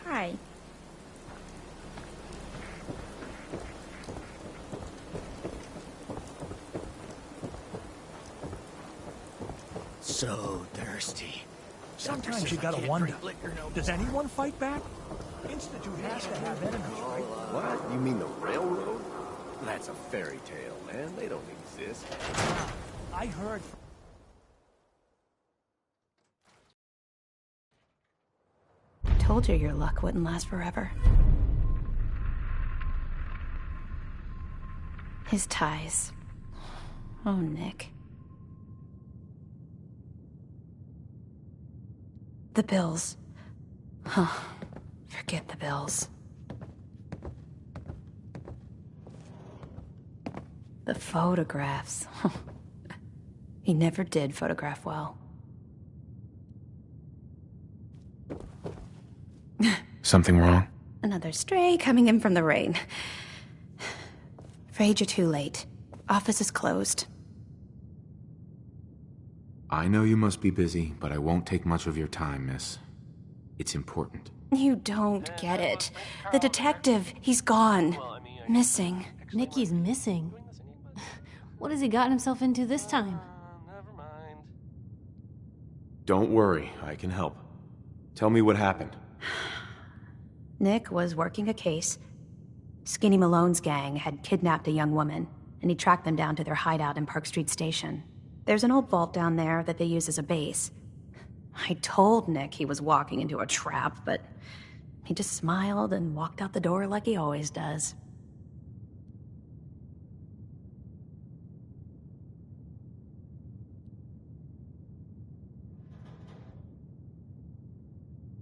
Hi. So thirsty. Sometimes you gotta wonder, does anyone fight back? Institute has to have enemies, right? What? You mean the railroad? That's a fairy tale, man. They don't exist. I heard... Told you your luck wouldn't last forever. His ties. Oh, Nick. The bills. Huh. Forget the bills. The photographs. He never did photograph well. Something wrong? Another stray coming in from the rain. Afraid you're too late. Office is closed. I know you must be busy, but I won't take much of your time, miss. It's important. You don't get it. The detective, he's gone. Missing. Nicky's missing. What has he gotten himself into this time? Never mind. Don't worry, I can help. Tell me what happened. Nick was working a case. Skinny Malone's gang had kidnapped a young woman, and he tracked them down to their hideout in Park Street Station. There's an old vault down there that they use as a base. I told Nick he was walking into a trap, but he just smiled and walked out the door like he always does.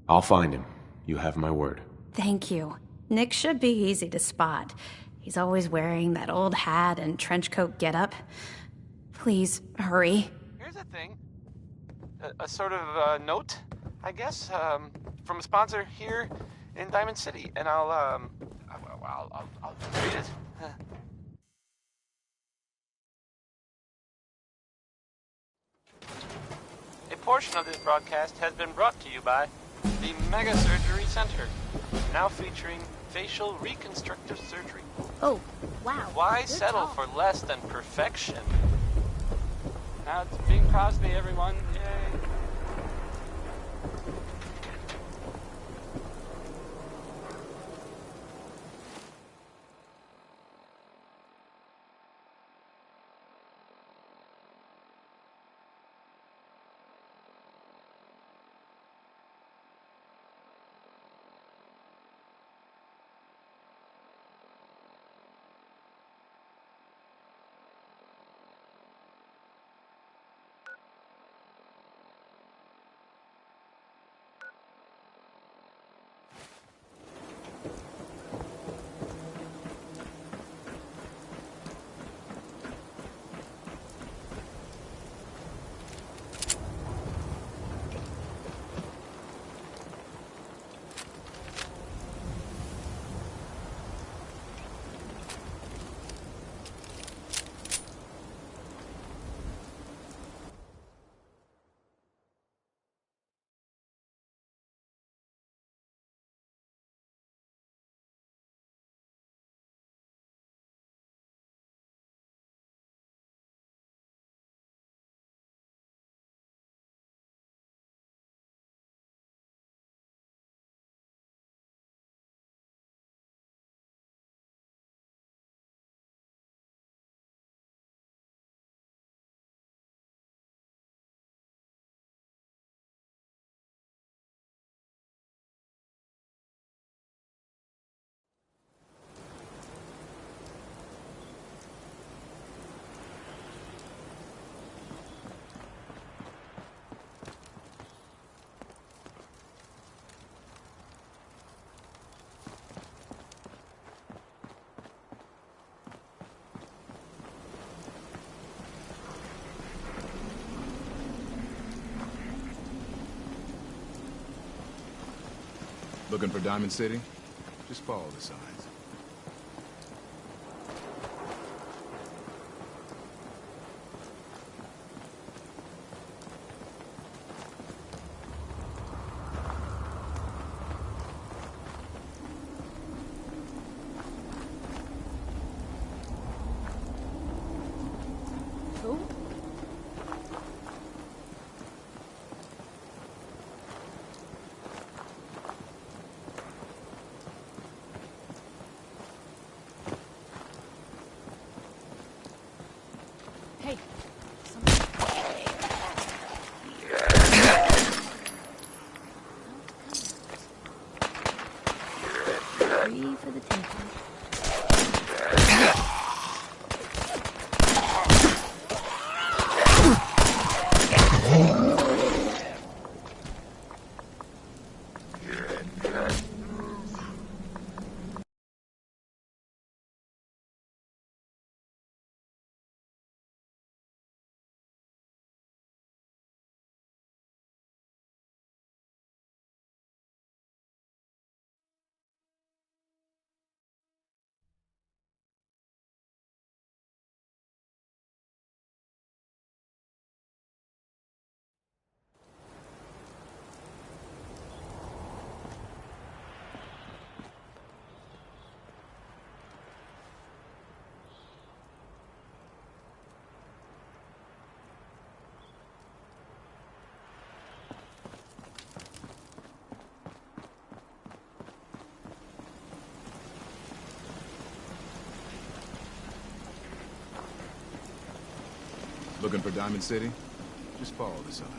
I'll find him. You have my word. Thank you. Nick should be easy to spot. He's always wearing that old hat and trench coat getup. Please, hurry. Here's the thing. A sort of note, I guess, from a sponsor here in Diamond City, and I'll read it. A portion of this broadcast has been brought to you by the Mega Surgery Center, now featuring facial reconstructive surgery. Oh, wow. Why You're settle tall. for less than perfection? Now it's Bing Crosby, everyone. Yay. Looking for Diamond City? Just follow the signs. Who? Hey. Free for the taking. Looking for Diamond City? Just follow the signs.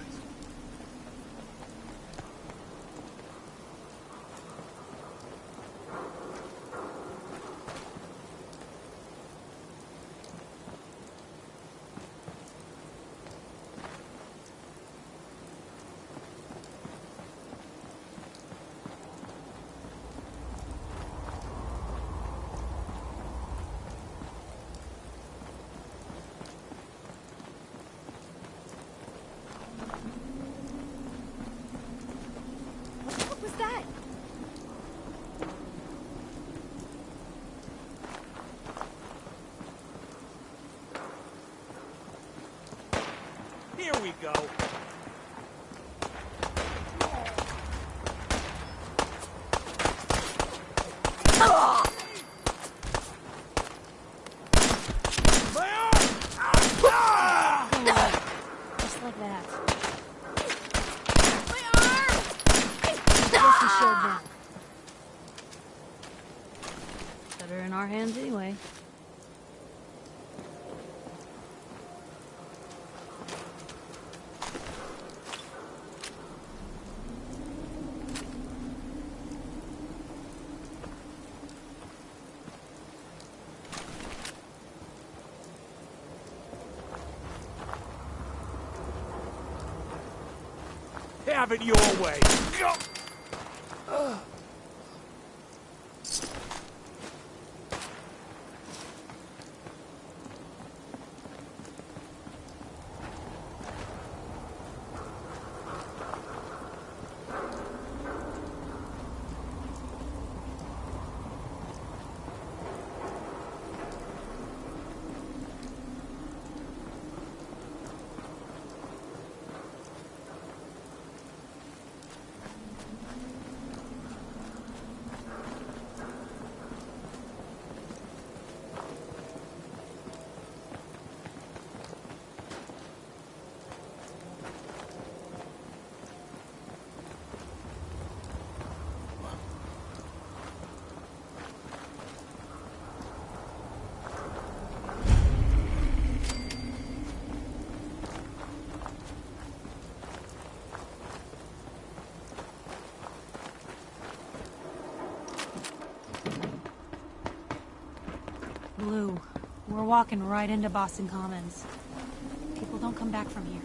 What was that? Here we go. My arm! Just like that. My arm! I guess he showed that. Better in our hands anyway. Have it your way. Go! Blue, we're walking right into Boston Commons. People don't come back from here.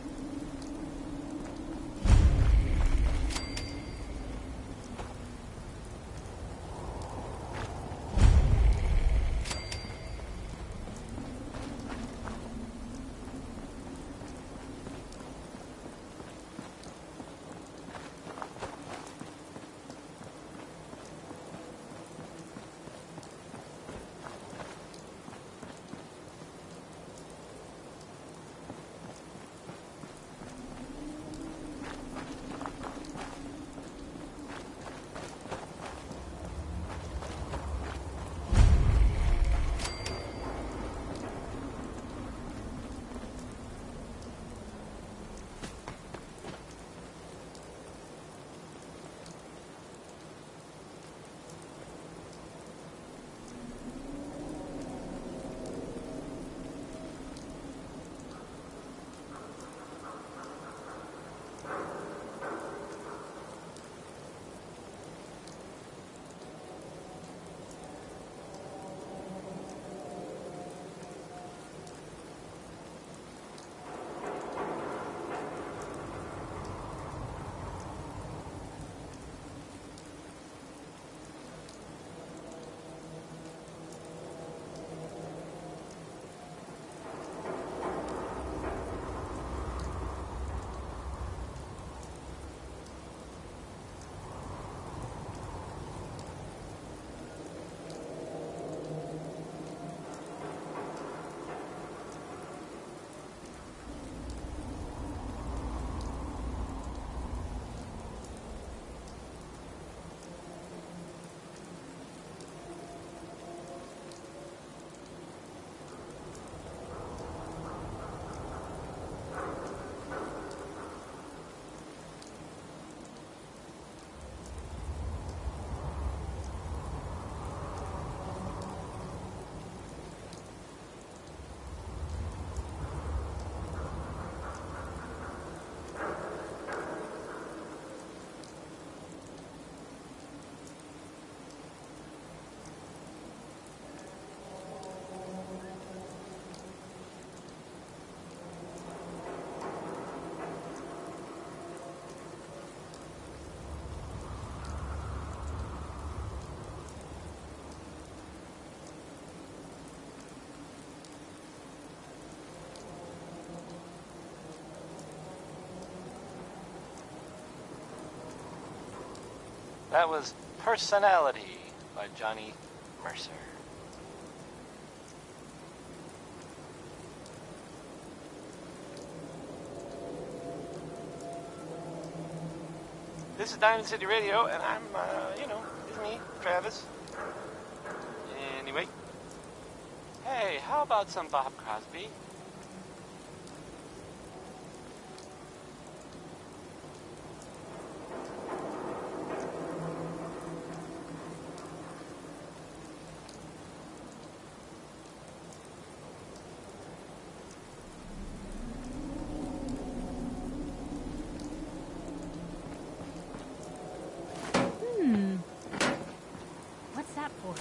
That was Personality by Johnny Mercer. This is Diamond City Radio, and I'm, it's me, Travis. Anyway. Hey, how about some Bob Crosby? What's that for?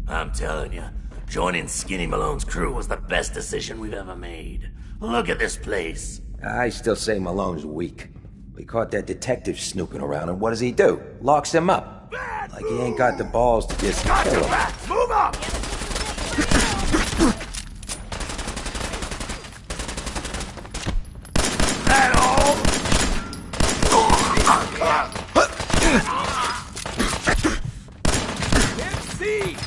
I'm telling you, joining Skinny Malone's crew was the best decision we've ever made. Look at this place. I still say Malone's weak. We caught that detective snooping around, and what does he do? Locks him up. Like he ain't got the balls to just kill him. Move up! That all? MC!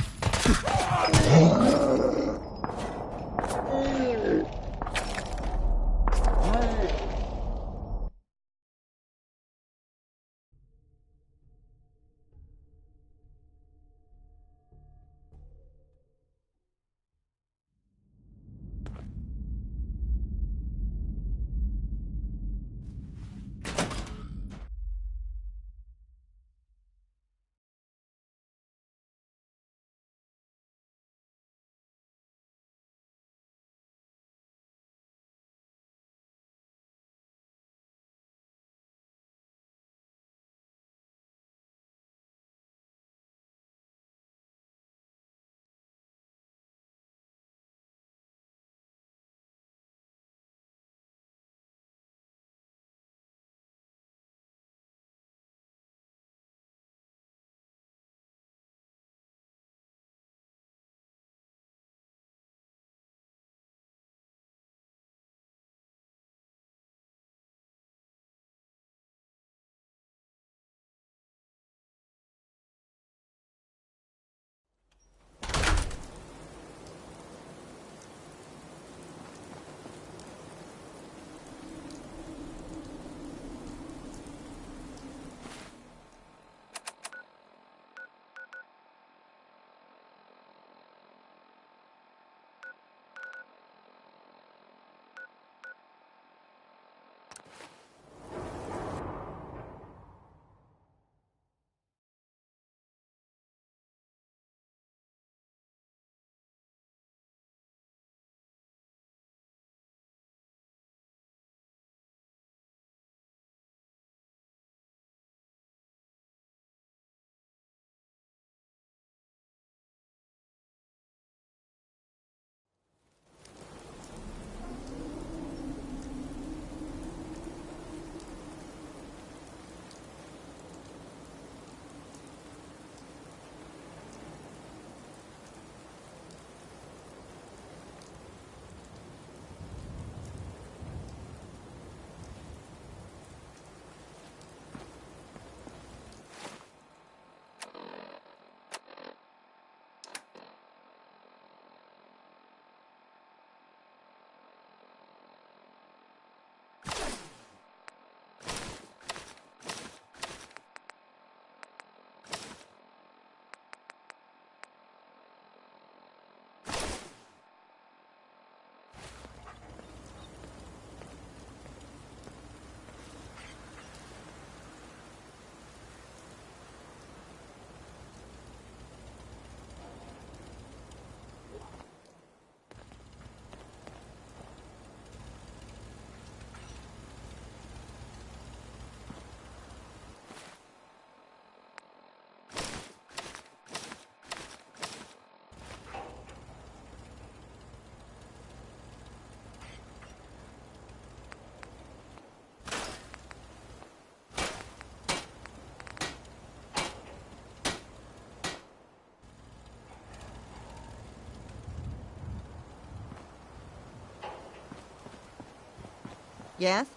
Yes?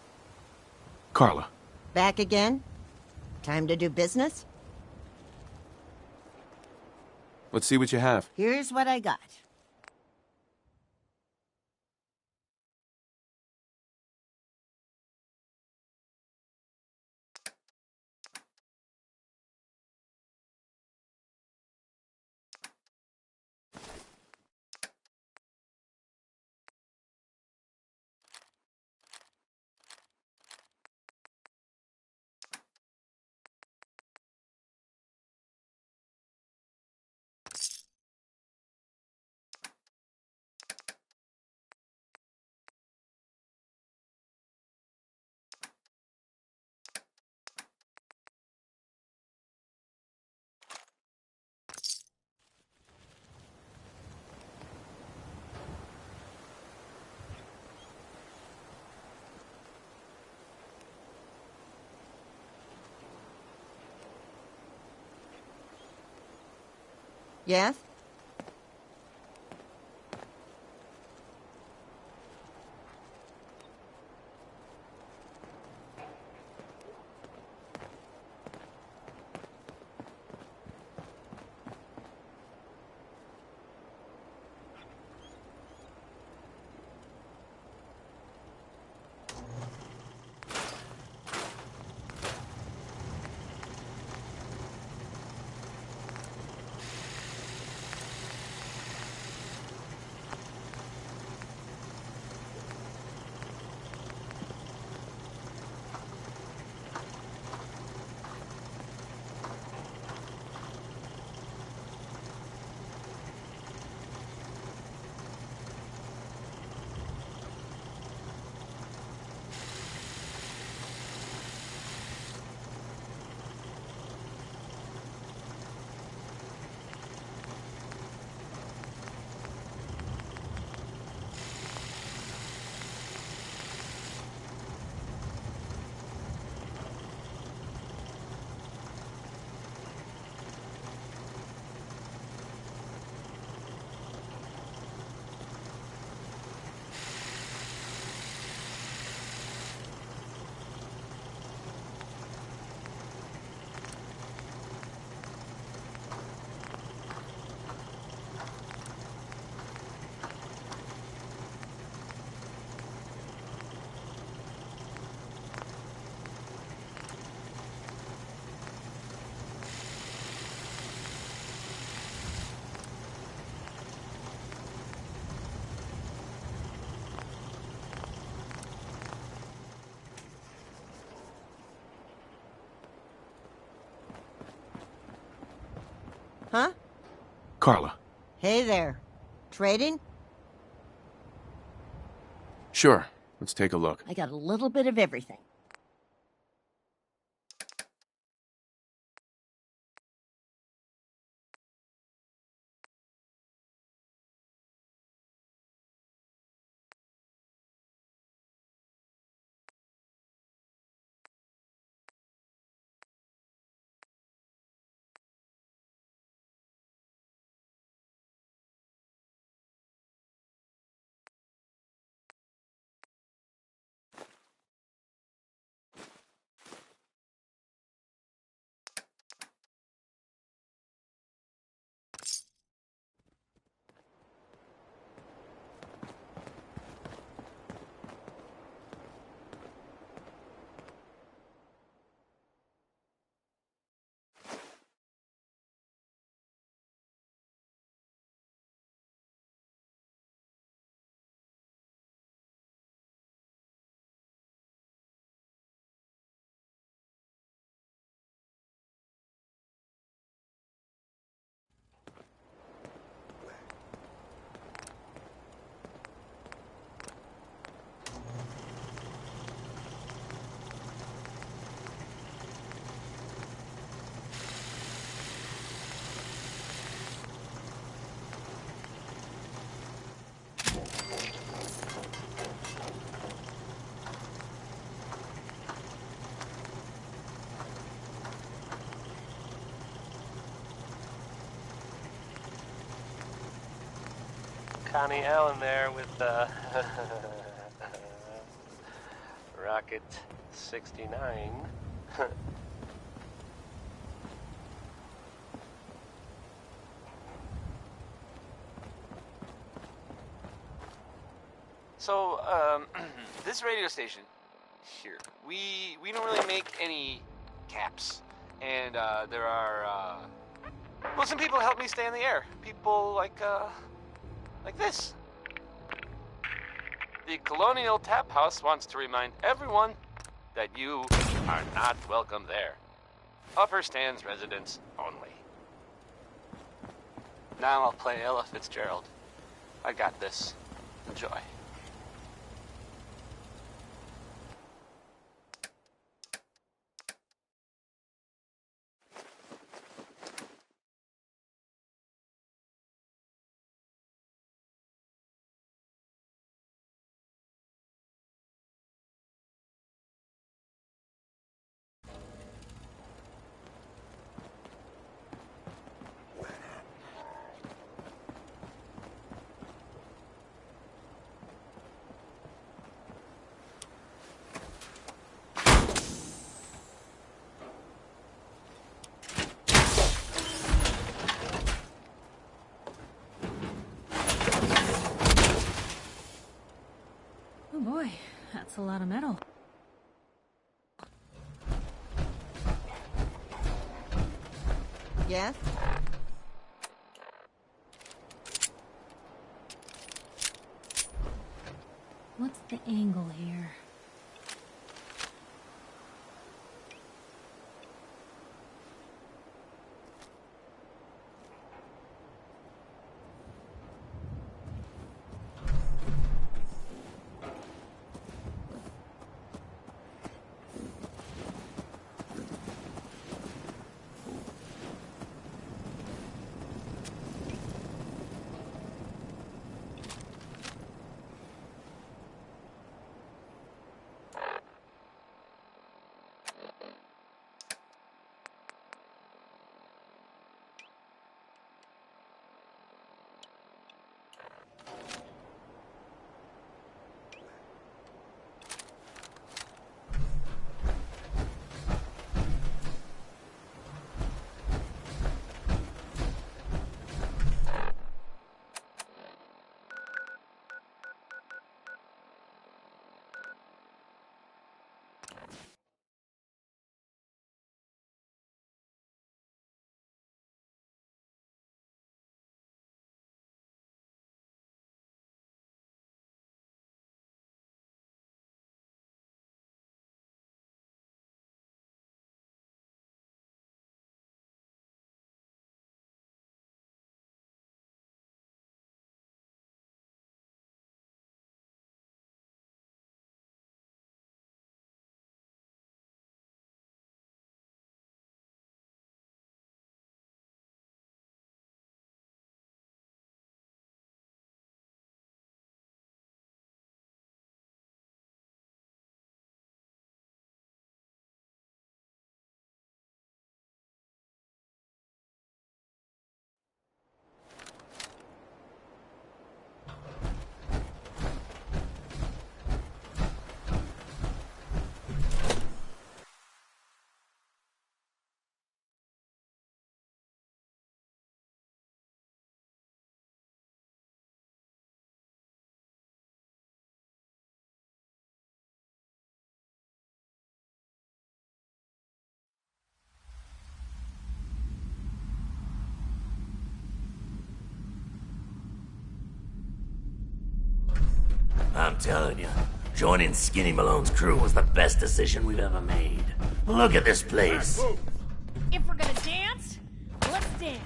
Carla. Back again? Time to do business? Let's see what you have. Here's what I got. Yes? Huh? Carla. Hey there. Trading? Sure. Let's take a look. I got a little bit of everything. Connie Allen there with Rocket 69. So, this radio station here, we don't really make any caps, and there are well, some people help me stay in the air. People like this. The Colonial Tap House wants to remind everyone that you are not welcome there. Upper Stands residents only. Now I'll play Ella Fitzgerald. I got this. Enjoy. Oh boy, that's a lot of metal. Yes? What's the angle here? I'm telling you, joining Skinny Malone's crew was the best decision we've ever made. Look at this place. If we're gonna dance, let's dance.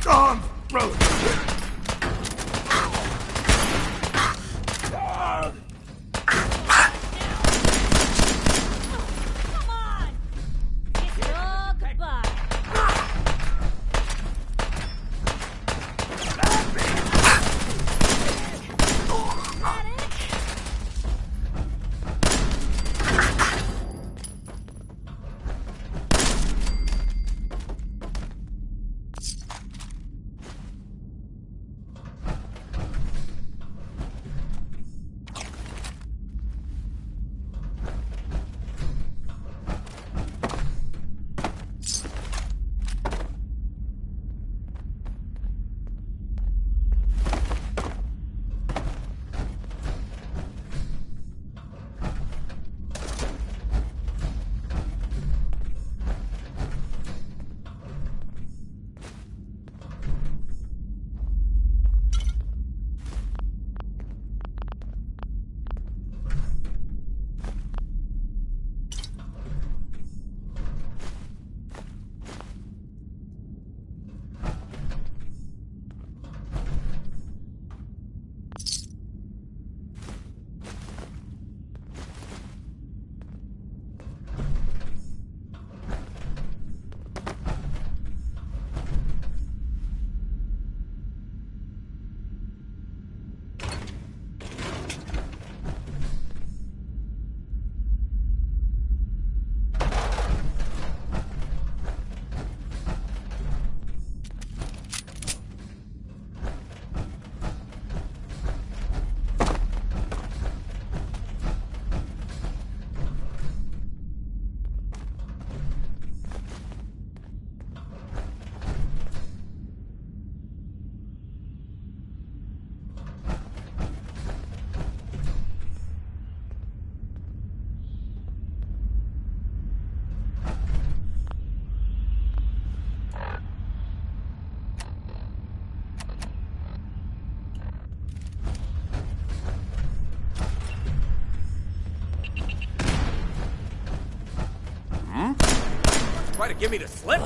On, bro. Come on! Kiss it all goodbye. to give me the slip?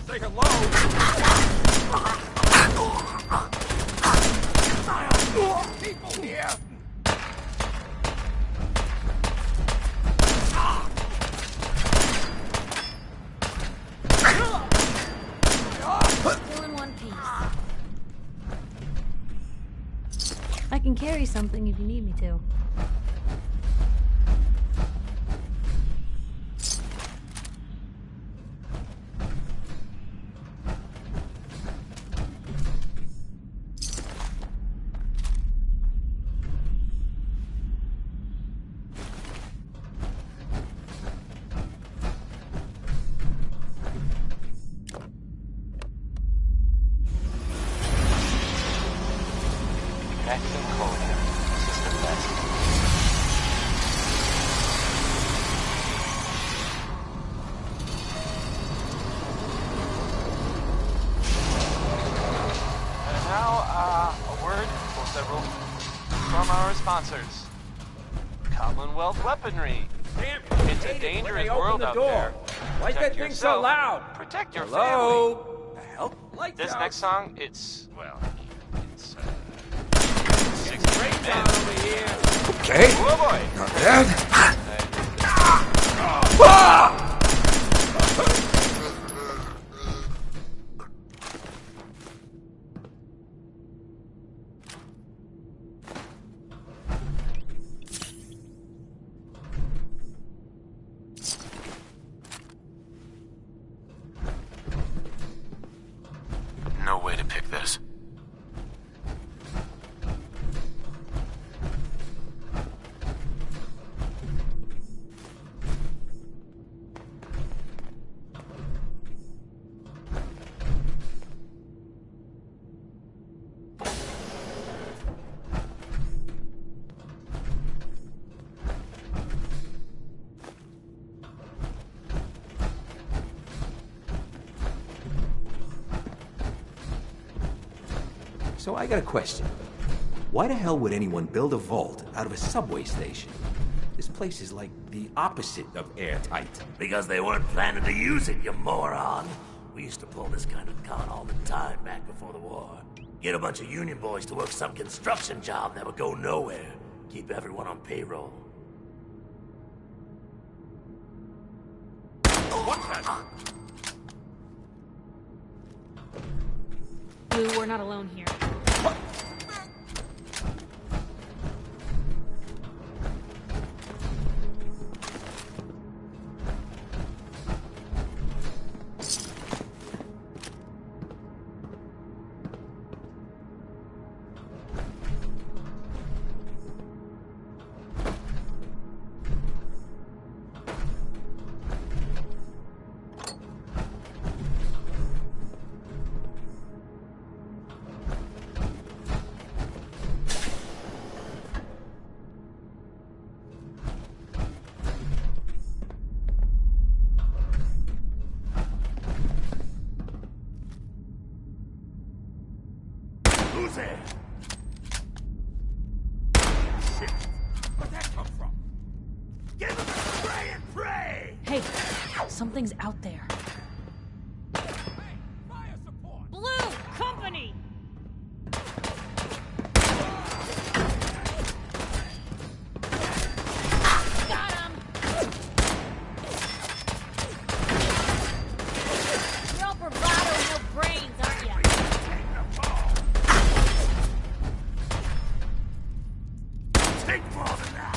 Say hello! People here! Still in one piece. I can carry something if you need me to. From our sponsors, Commonwealth Weaponry. Damn, It's a dangerous world out there. Why is that thing so loud? Protect your Hello? family. The hell? Lights This out. next song, it's Getting great down over here. Okay. oh boy. Not bad. No way to pick this. So I got a question. Why the hell would anyone build a vault out of a subway station? This place is like the opposite of airtight. Because they weren't planning to use it, you moron. We used to pull this kind of con all the time back before the war. Get a bunch of union boys to work some construction job that would go nowhere. Keep everyone on payroll. What's that? Blue, we're not alone here. there! Shit! Where'd that come from? Give him a spray and pray! Hey, something's out there. Hey, fire support! Blue Company! Got him! You're all bravado and no brains, aren't you? Take more than that!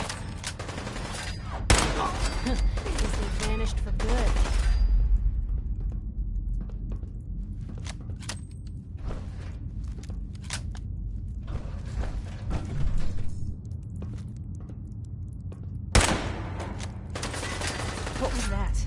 Guess they vanished for good. What was that?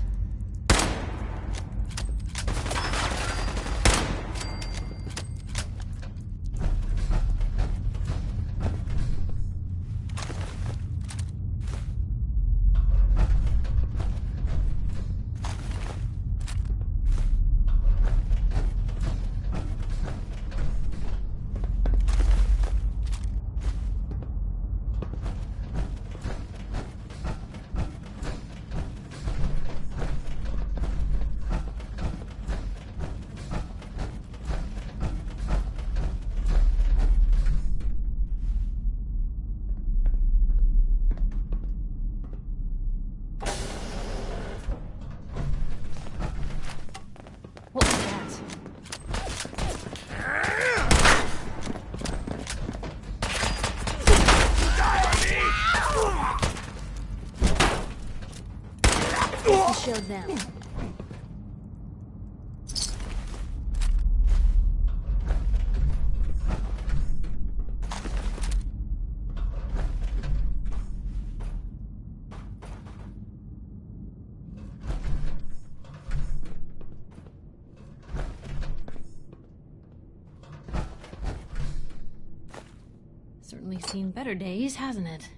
What was that? Guess we showed them. Certainly seen better days, hasn't it?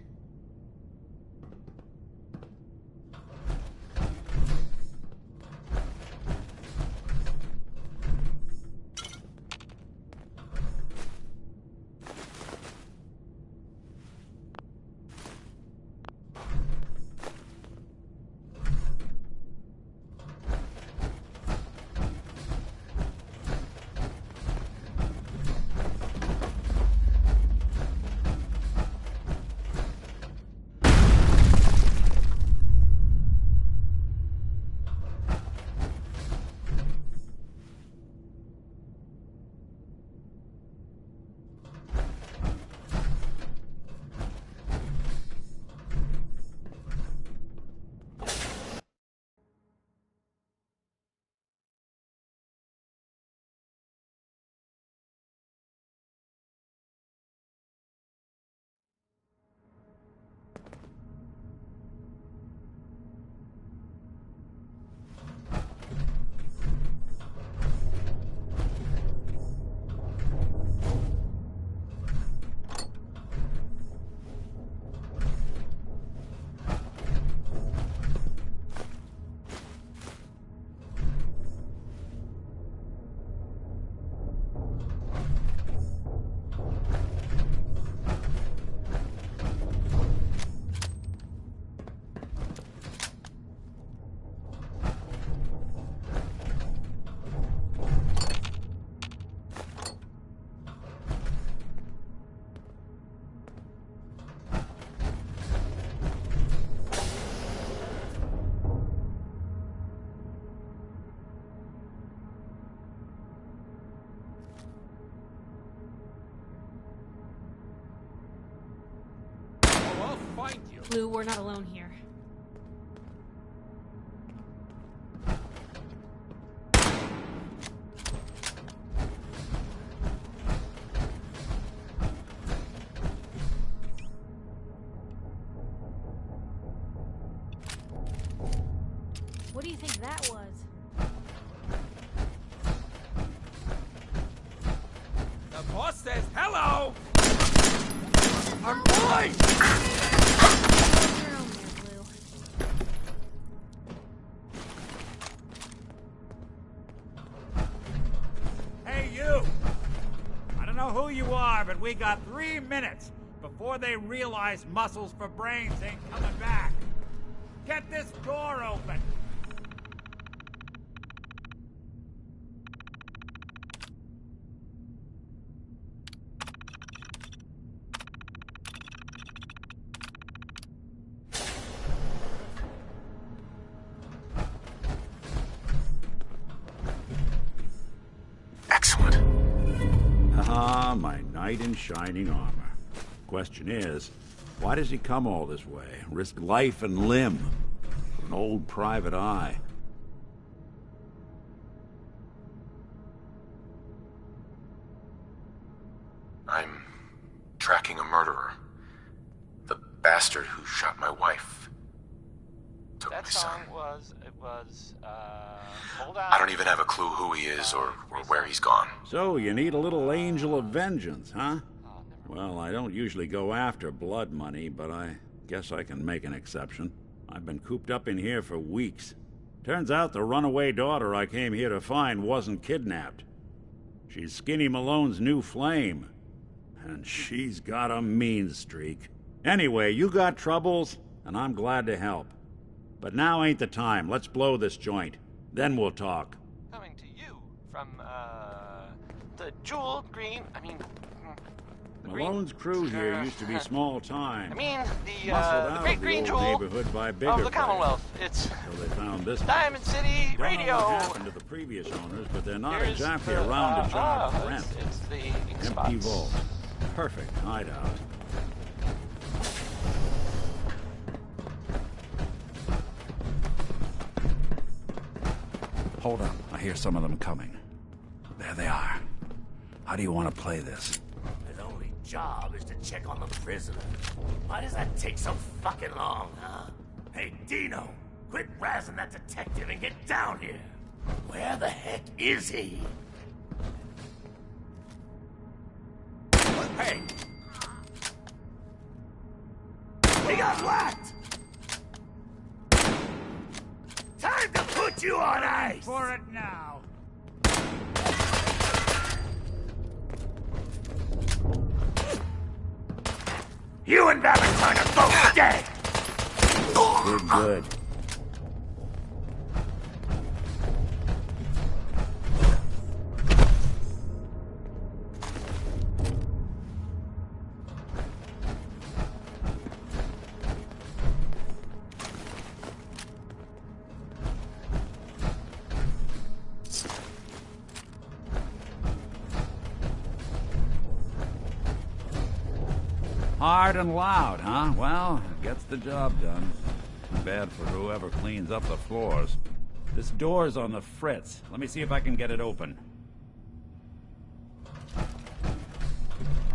Blue, we're not alone here. What do you think that was? The boss says hello! I'm going! You're on there, Blue. Hey, you! I don't know who you are, but we got 3 minutes before they realize muscles for brains ain't coming back. Get this door open! Excellent. Ah, my knight in shining armor. Question is, why does he come all this way? Risk life and limb for an old private eye? I'm tracking a murderer. The bastard who shot my wife. Took my son. Hold on. I don't even have a clue who he is or where he's gone. So, you need a little angel of vengeance, huh? Well, I don't usually go after blood money, but I guess I can make an exception. I've been cooped up in here for weeks. Turns out the runaway daughter I came here to find wasn't kidnapped. She's Skinny Malone's new flame. And she's got a mean streak. Anyway, you got troubles, and I'm glad to help. But now ain't the time. Let's blow this joint. Then we'll talk. Coming to you from, the jeweled green, Malone's crew here used to be small time. the great green jewel neighborhood by bigger of the Commonwealth. players. It's So they found this Diamond City Don't know Radio. what happened to the previous owners, but they're not Here's exactly the, around to charge rent. It's the ink Empty spots. vault. Perfect hideout. Hold up. I hear some of them coming. There they are. How do you want to play this? His only job is to check on the prisoner. Why does that take so fucking long, huh? Hey, Dino, quit razzing that detective and get down here. Where the heck is he? Hey! He got whacked! Time to put you on ice! For it now. You and Valentine are both dead! Good, good. Hard and loud, huh? Well, gets the job done. Too bad for whoever cleans up the floors. This door's on the fritz. Let me see if I can get it open.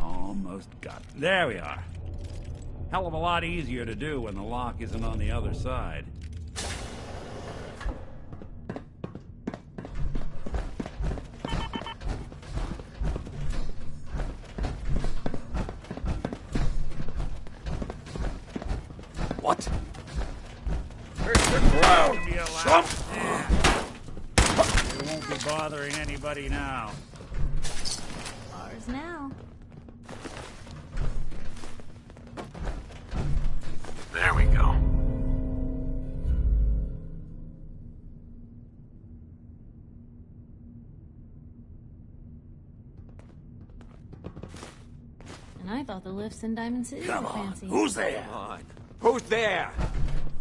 Almost got it. There we are. Hell of a lot easier to do when the lock isn't on the other side. What? Trump! We won't be bothering anybody now. Ours now. There we go. And I thought the lifts in Diamond City Come were on, fancy. who's there? Come on. Who's there?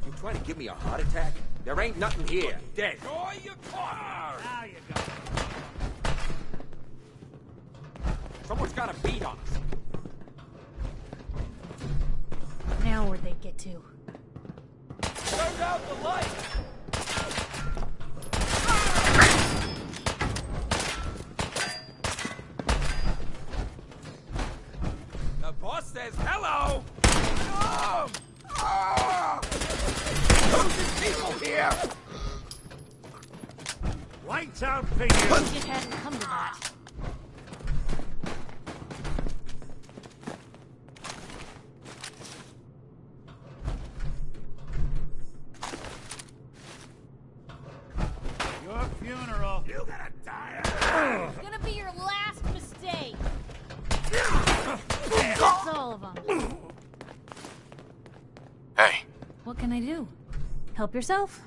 You trying to give me a heart attack? There ain't nothing here. Dead. Draw your car! Now you go. Someone's got a beat on us. Now where'd they get to? Turn out the light! The boss says hello! No! Losing people here! Lights out for you! It hadn't come to that. Your funeral. You gotta die. It's gonna be your last mistake. That's all of them. Hey. What can I do? Help yourself?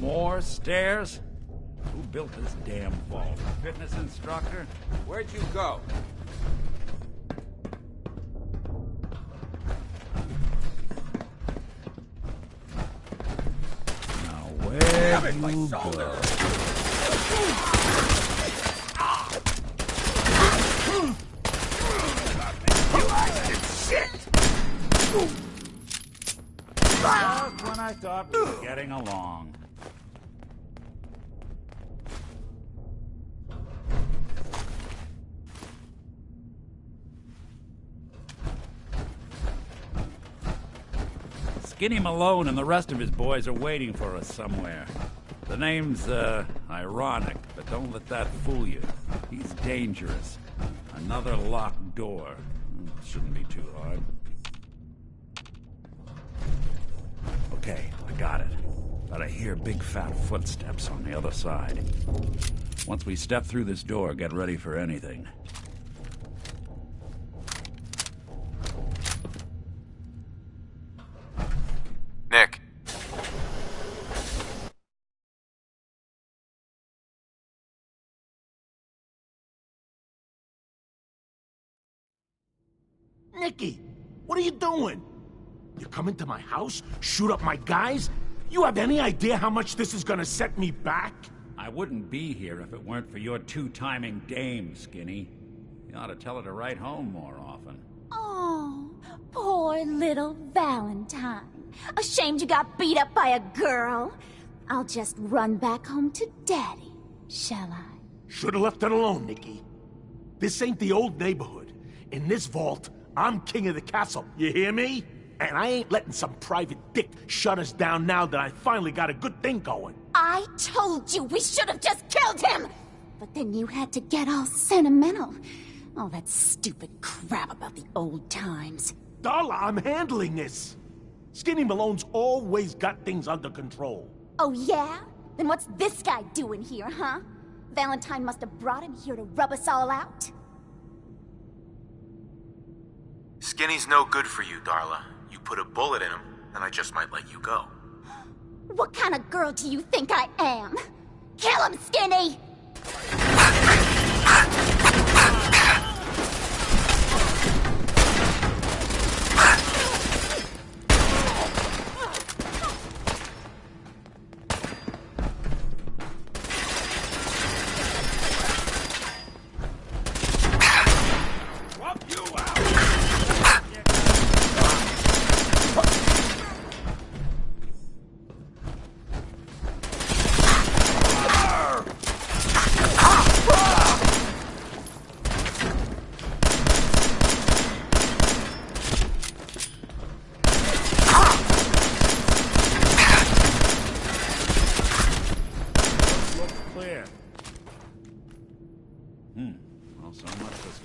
More stairs? Who built this damn vault? Fitness instructor? Where'd you go? Now where you go? Just when I thought we were getting along. Skinny Malone and the rest of his boys are waiting for us somewhere. The name's, ironic, but don't let that fool you. He's dangerous. Another locked door. Shouldn't be too hard. Okay, I got it. But I hear big fat footsteps on the other side. Once we step through this door, get ready for anything. Nick. Nicky, what are you doing? You come into my house, shoot up my guys? You have any idea how much this is gonna set me back? I wouldn't be here if it weren't for your two-timing dame, Skinny. You ought to tell her to write home more often. Oh, poor little Valentine. Ashamed you got beat up by a girl? I'll just run back home to Daddy, shall I? Should've left it alone, Nicky. This ain't the old neighborhood. In this vault, I'm king of the castle, you hear me? And I ain't letting some private dick shut us down now that I finally got a good thing going. I told you we should have just killed him! But then you had to get all sentimental. All that stupid crap about the old times. Darla, I'm handling this. Skinny Malone's always got things under control. Oh yeah? Then what's this guy doing here, huh? Valentine must have brought him here to rub us all out. Skinny's no good for you, Darla. You put a bullet in him, and I just might let you go. What kind of girl do you think I am? Kill him, Skinny!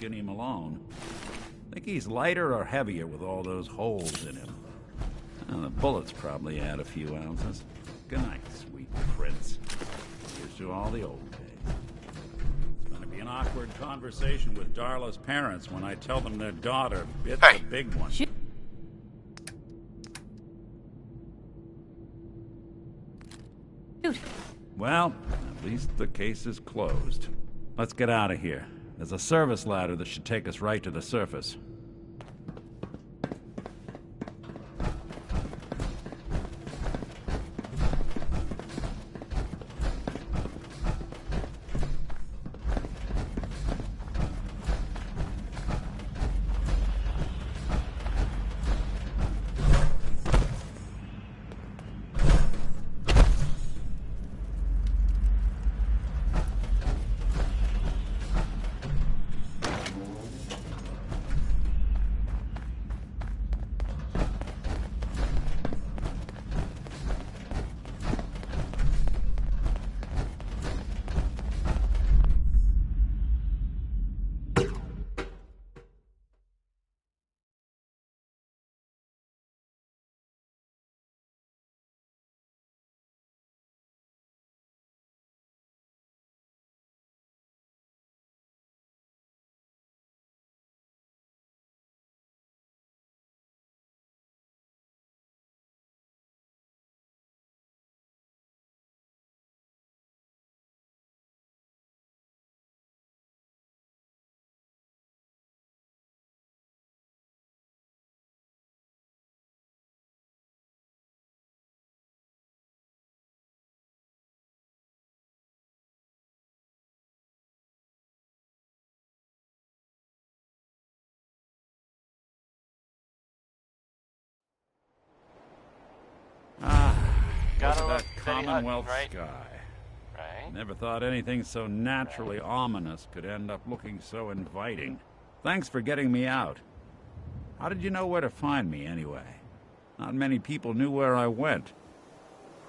Skinny Malone. Think he's lighter or heavier with all those holes in him? Well, the bullets probably add a few ounces. Good night, sweet prince. Here's to all the old days. It's going to be an awkward conversation with Darla's parents when I tell them their daughter bit the big one. Well, at least the case is closed. Let's get out of here. There's a service ladder that should take us right to the surface. Commonwealth right? sky. Right. Never thought anything so naturally ominous could end up looking so inviting. Thanks for getting me out. How did you know where to find me, anyway? Not many people knew where I went.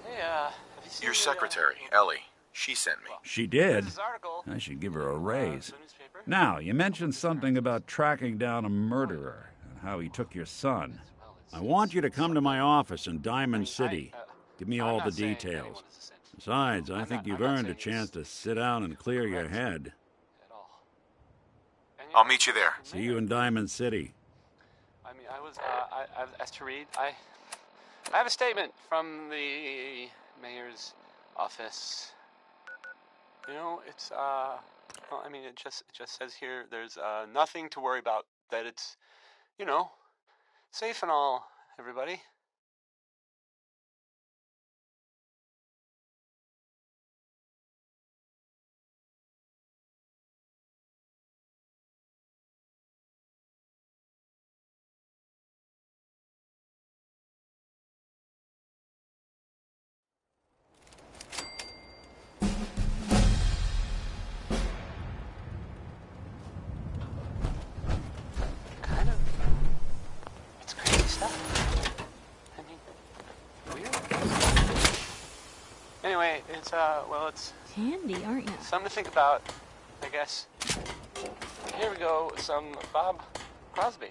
Hey, have you seen Your secretary, Ellie. She sent me. She did? this article? I should give her a raise. Now, you mentioned something about tracking down a murderer and how he took your son. I want you to come to my office in Diamond City. Give me all the details. Besides, I think you've earned a chance to sit down and clear your head. I'll meet you there. See you in Diamond City. I mean, I as to read, I have a statement from the mayor's office. You know, it's well, I mean, it just says here there's nothing to worry about. That it's, you know, safe and all. Everybody. Kind of. It's crazy stuff. I mean, weird. Anyway, it's well, it's handy, aren't you? something to think about, I guess. Here we go. Some Bob Crosby.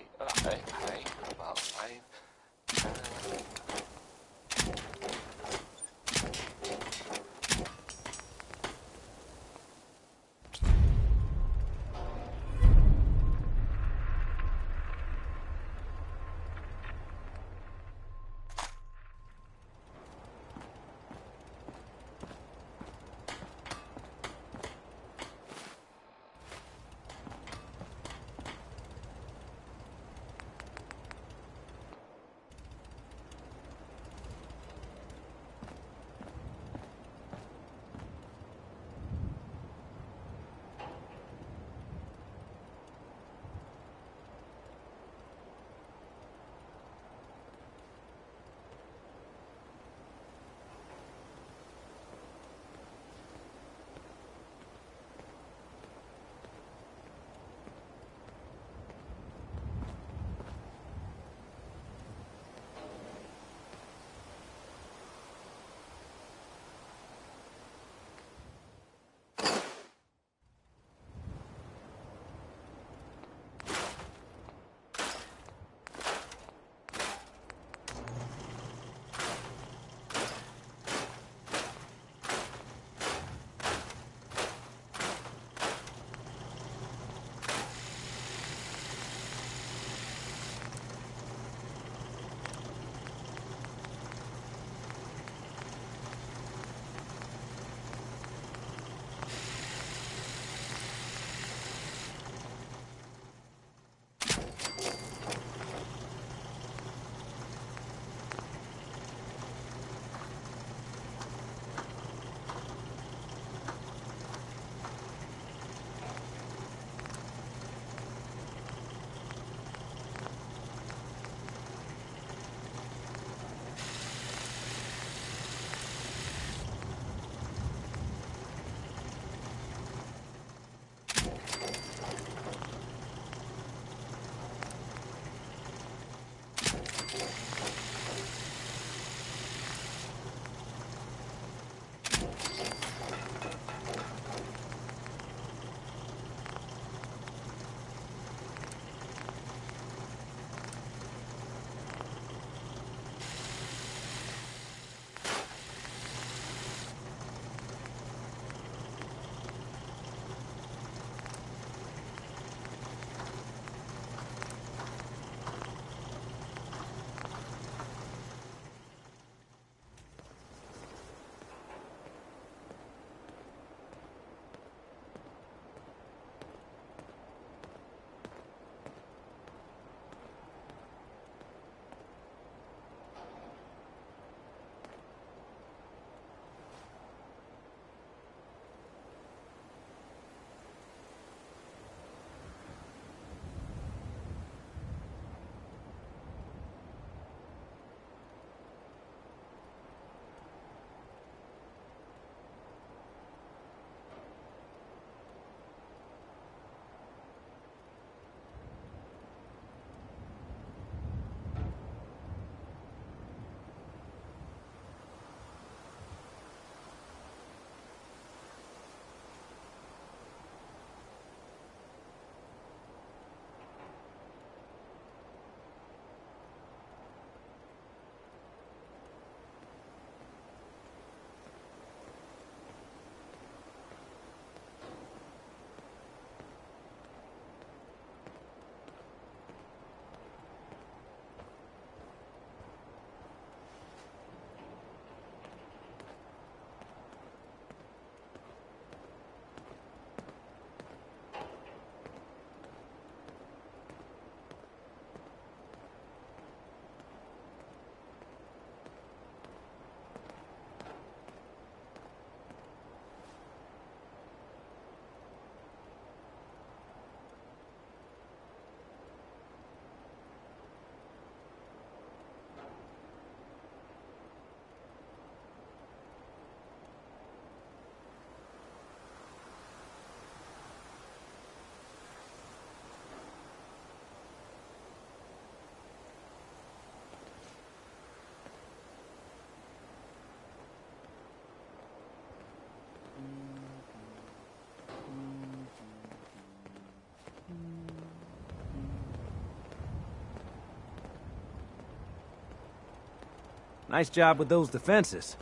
Nice job with those defenses.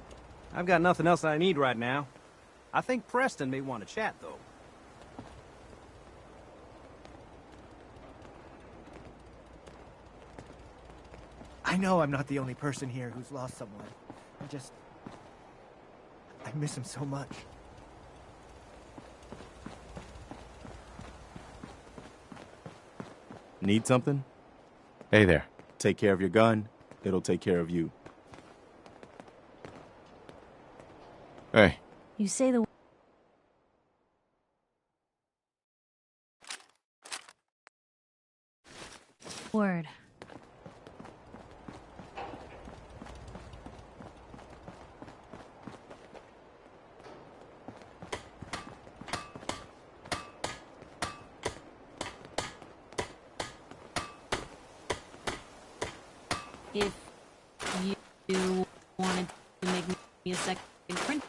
I've got nothing else I need right now. I think Preston may want to chat, though. I know I'm not the only person here who's lost someone. I miss him so much. Need something? Hey there. Take care of your gun. It'll take care of you. Hey. You say the word. If you wanted to make me a second printing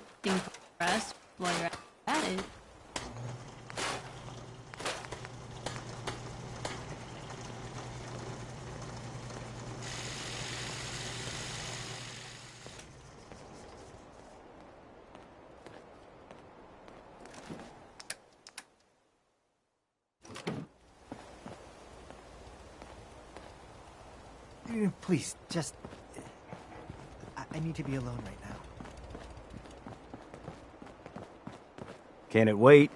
press while you're at it. Please, just... I need to be alone right now. Can it wait?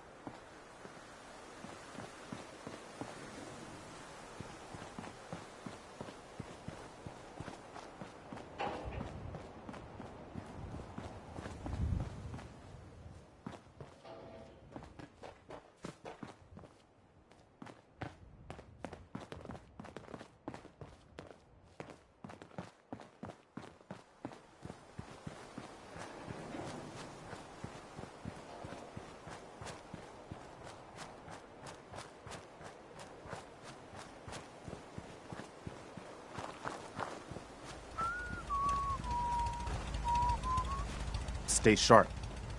Stay sharp.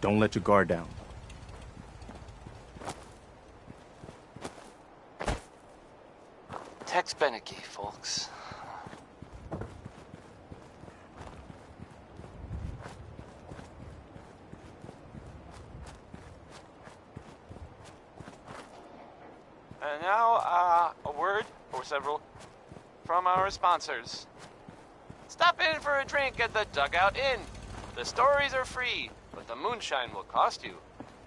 Don't let your guard down. Tex Beneke, folks. And now, a word, or several, from our sponsors. Stop in for a drink at the Dugout Inn. The stories are free, but the moonshine will cost you.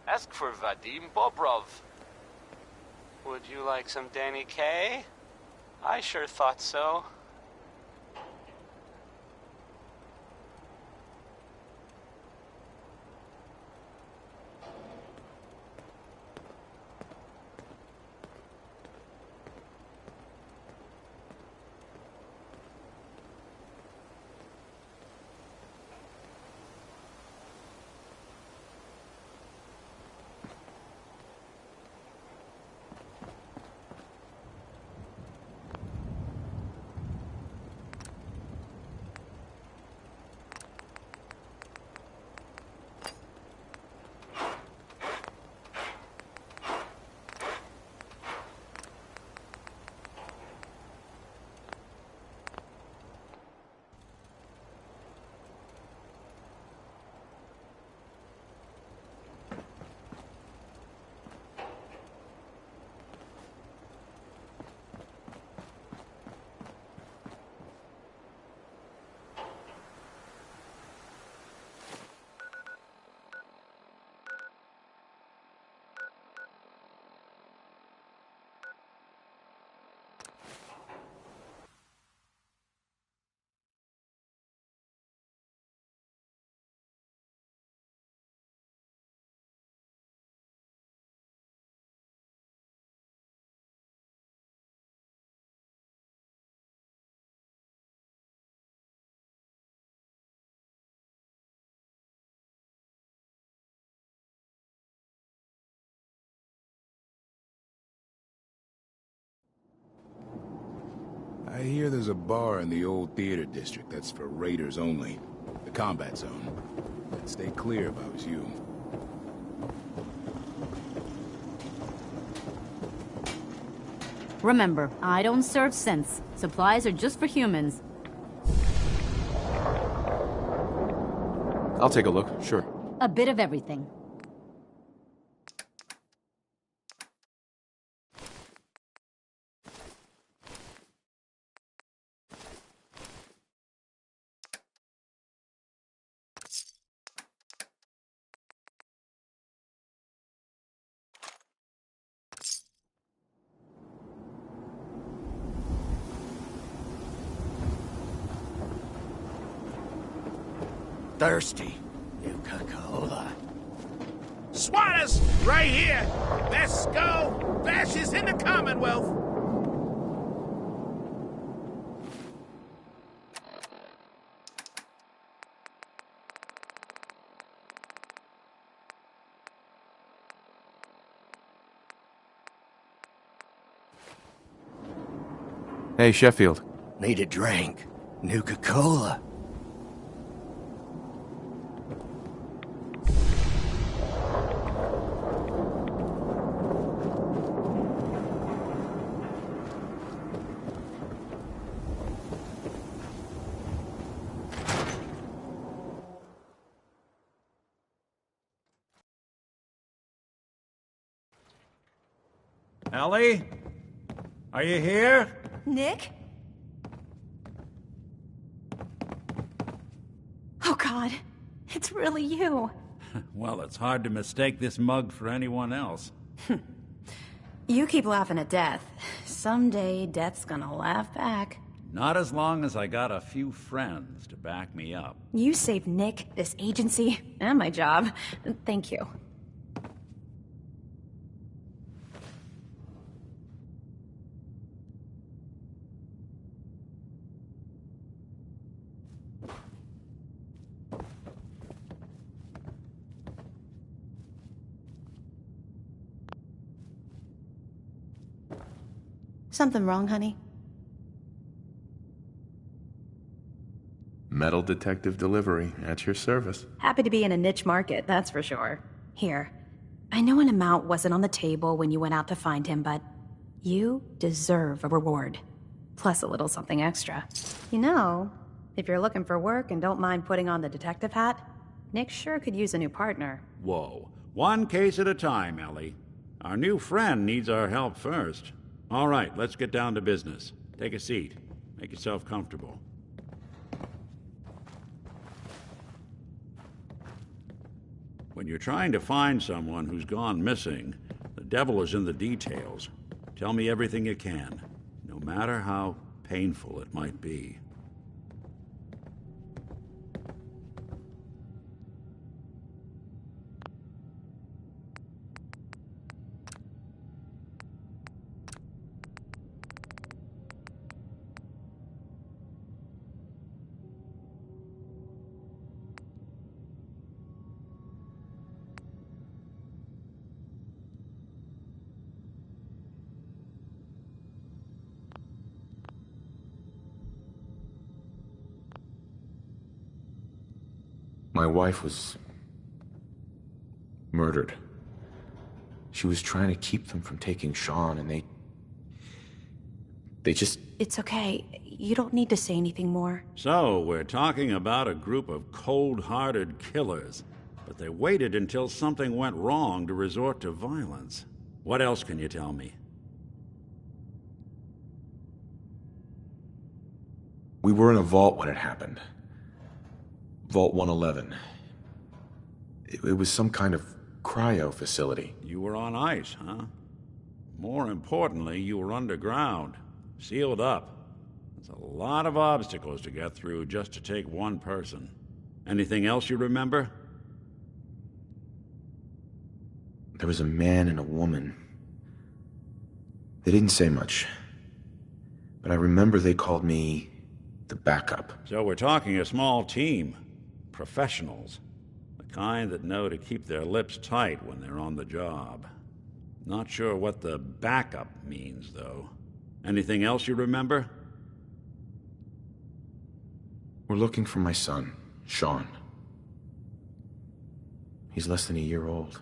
Ask for Vadim Bobrov. Would you like some Danny Kaye? I sure thought so. I hear there's a bar in the old theater district that's for raiders only. The combat zone. I'd stay clear if I was you. Remember, I don't serve synths. Supplies are just for humans. I'll take a look, sure. A bit of everything. Thirsty. Nuka-Cola. Swatters! Right here! Let's go! Bashes in the Commonwealth! Hey, Sheffield. Need a drink. Nuka-Cola. Ellie? Are you here? Nick? Oh, God. It's really you. Well, it's hard to mistake this mug for anyone else. You keep laughing at death. Someday, death's gonna laugh back. Not as long as I got a few friends to back me up. You saved Nick, this agency, and my job. Thank you. Something wrong, honey? Metal detective delivery at your service. Happy to be in a niche market, that's for sure. Here, I know an amount wasn't on the table when you went out to find him, but you deserve a reward. Plus a little something extra. You know, if you're looking for work and don't mind putting on the detective hat, Nick sure could use a new partner. Whoa. One case at a time, Ellie. Our new friend needs our help first. All right, let's get down to business. Take a seat. Make yourself comfortable. When you're trying to find someone who's gone missing, the devil is in the details. Tell me everything you can, no matter how painful it might be. My wife was murdered. She was trying to keep them from taking Sean, and they just... It's okay. You don't need to say anything more. So, we're talking about a group of cold-hearted killers, but they waited until something went wrong to resort to violence. What else can you tell me? We were in a vault when it happened. Vault 111. It was some kind of cryo facility. You were on ice, huh? More importantly, you were underground, sealed up. There's a lot of obstacles to get through just to take one person. Anything else you remember? There was a man and a woman. They didn't say much, but I remember they called me the backup. So we're talking a small team. Professionals. The kind that know to keep their lips tight when they're on the job. Not sure what the backup means, though. Anything else you remember? We're looking for my son, Sean. He's less than a year old.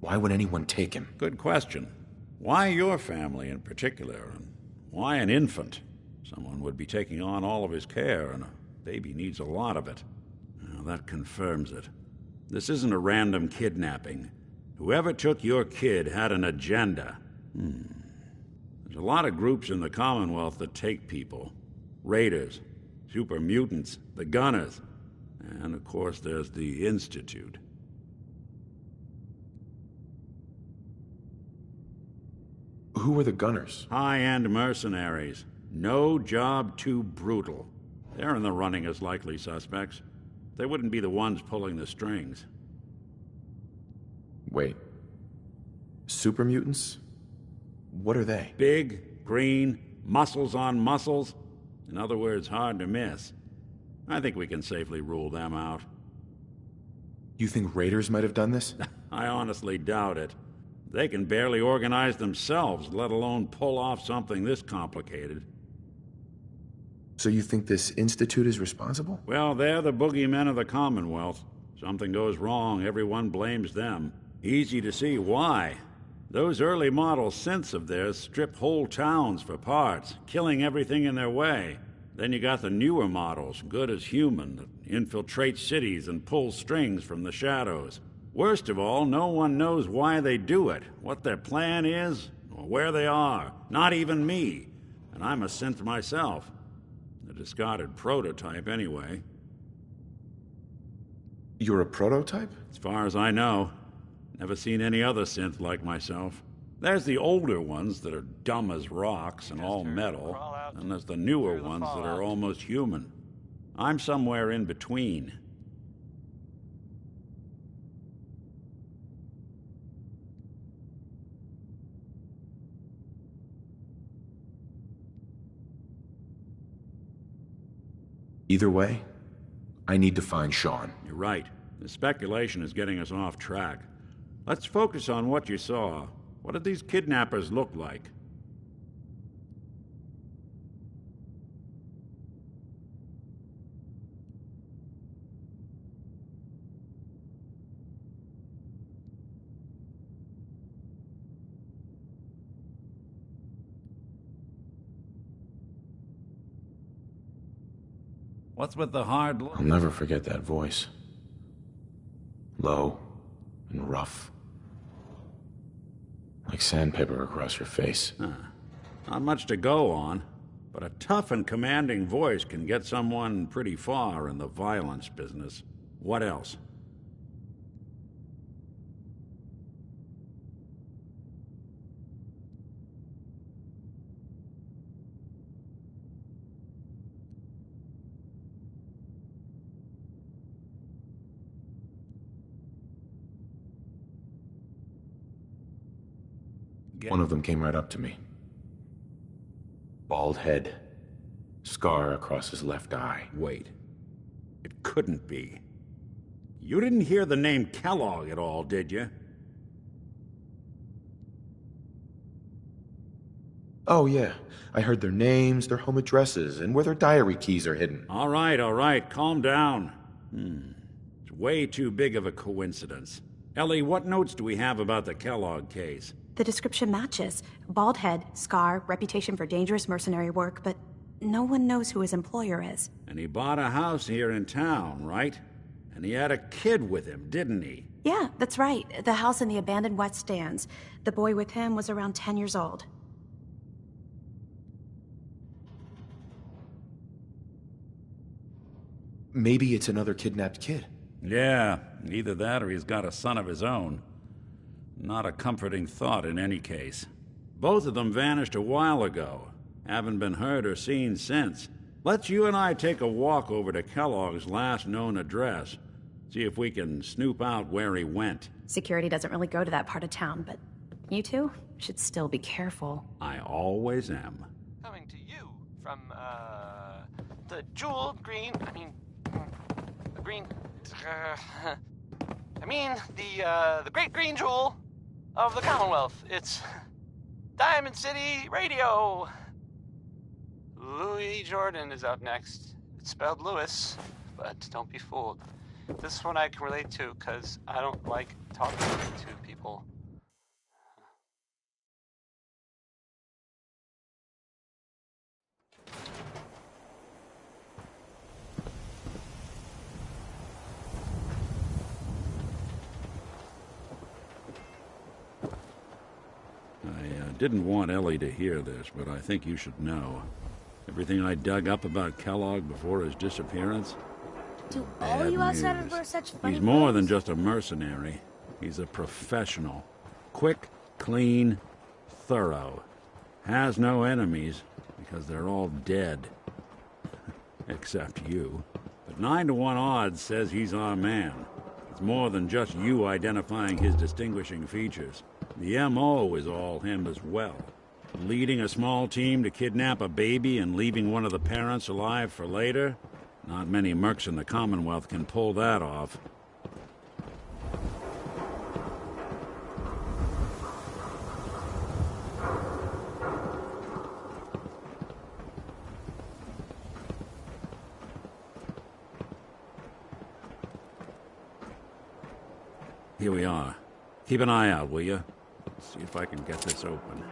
Why would anyone take him? Good question. Why your family in particular? And why an infant? Someone would be taking on all of his care, and a baby needs a lot of it. Now, that confirms it. This isn't a random kidnapping. Whoever took your kid had an agenda. There's a lot of groups in the Commonwealth that take people. Raiders, super mutants, the Gunners, and of course there's the Institute. Who are the Gunners? High-end mercenaries. No job too brutal. They're in the running as likely suspects. They wouldn't be the ones pulling the strings. Wait. Super mutants? What are they? Big, green, muscles on muscles. In other words, hard to miss. I think we can safely rule them out. You think raiders might have done this? I honestly doubt it. They can barely organize themselves, let alone pull off something this complicated. So you think this Institute is responsible? Well, they're the boogeymen of the Commonwealth. Something goes wrong, everyone blames them. Easy to see why. Those early model synths of theirs strip whole towns for parts, killing everything in their way. Then you got the newer models, good as human, that infiltrate cities and pull strings from the shadows. Worst of all, no one knows why they do it, what their plan is, or where they are. Not even me. And I'm a synth myself. A discarded prototype, anyway. You're a prototype? As far as I know. Never seen any other synth like myself. There's the older ones that are dumb as rocks and all metal, and there's the newer ones that are almost human. I'm somewhere in between. Either way, I need to find Sean. You're right. The speculation is getting us off track. Let's focus on what you saw. What did these kidnappers look like? What's with the hard look? I'll never forget that voice. Low and rough. Like sandpaper across your face. Not much to go on, but a tough and commanding voice can get someone pretty far in the violence business. What else? One of them came right up to me. Bald head. Scar across his left eye. Wait. It couldn't be. You didn't hear the name Kellogg at all, did you? Oh, yeah. I heard their names, their home addresses, and where their diary keys are hidden. All right. Calm down. It's way too big of a coincidence. Ellie, what notes do we have about the Kellogg case? The description matches. Bald head, scar, reputation for dangerous mercenary work, but no one knows who his employer is. And he bought a house here in town, right? And he had a kid with him, didn't he? Yeah, that's right. The house in the abandoned West Stands. The boy with him was around 10 years old. Maybe it's another kidnapped kid. Yeah, either that or he's got a son of his own. Not a comforting thought in any case. Both of them vanished a while ago. Haven't been heard or seen since. Let's you and I take a walk over to Kellogg's last known address. See if we can snoop out where he went. Security doesn't really go to that part of town, but you two should still be careful. I always am. Coming to you from, the jeweled green, the green, the great green jewel of the Commonwealth. It's Diamond City Radio. Louis Jordan is up next. It's spelled Lewis, but don't be fooled. This one I can relate to because I don't like talking to people. I didn't want Ellie to hear this, but I think you should know. Everything I dug up about Kellogg before his disappearance. Do all Bad you outsiders news. wear such funny He's more than clothes? just a mercenary. He's a professional. Quick, clean, thorough. Has no enemies, because they're all dead. Except you. But 9 to 1 odds says he's our man. It's more than just you identifying his distinguishing features. The M.O. is all him as well. Leading a small team to kidnap a baby and leaving one of the parents alive for later? Not many mercs in the Commonwealth can pull that off. Here we are. Keep an eye out, will you? See if I can get this open.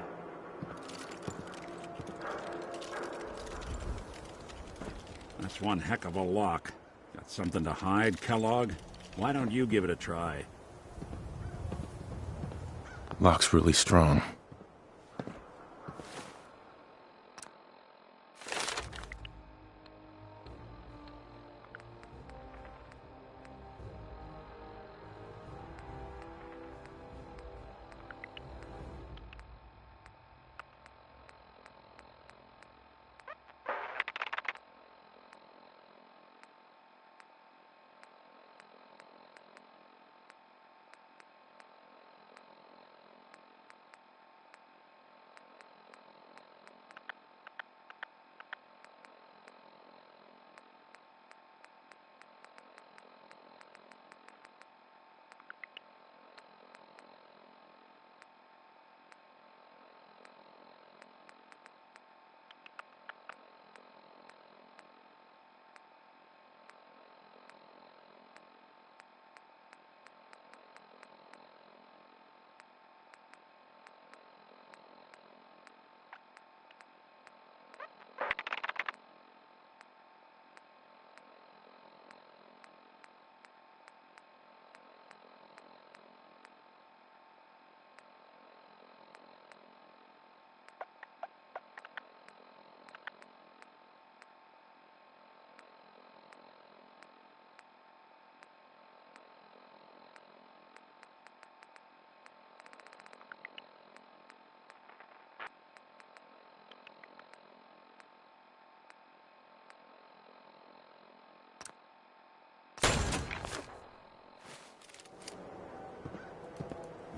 That's one heck of a lock. Got something to hide, Kellogg? Why don't you give it a try? Lock's really strong.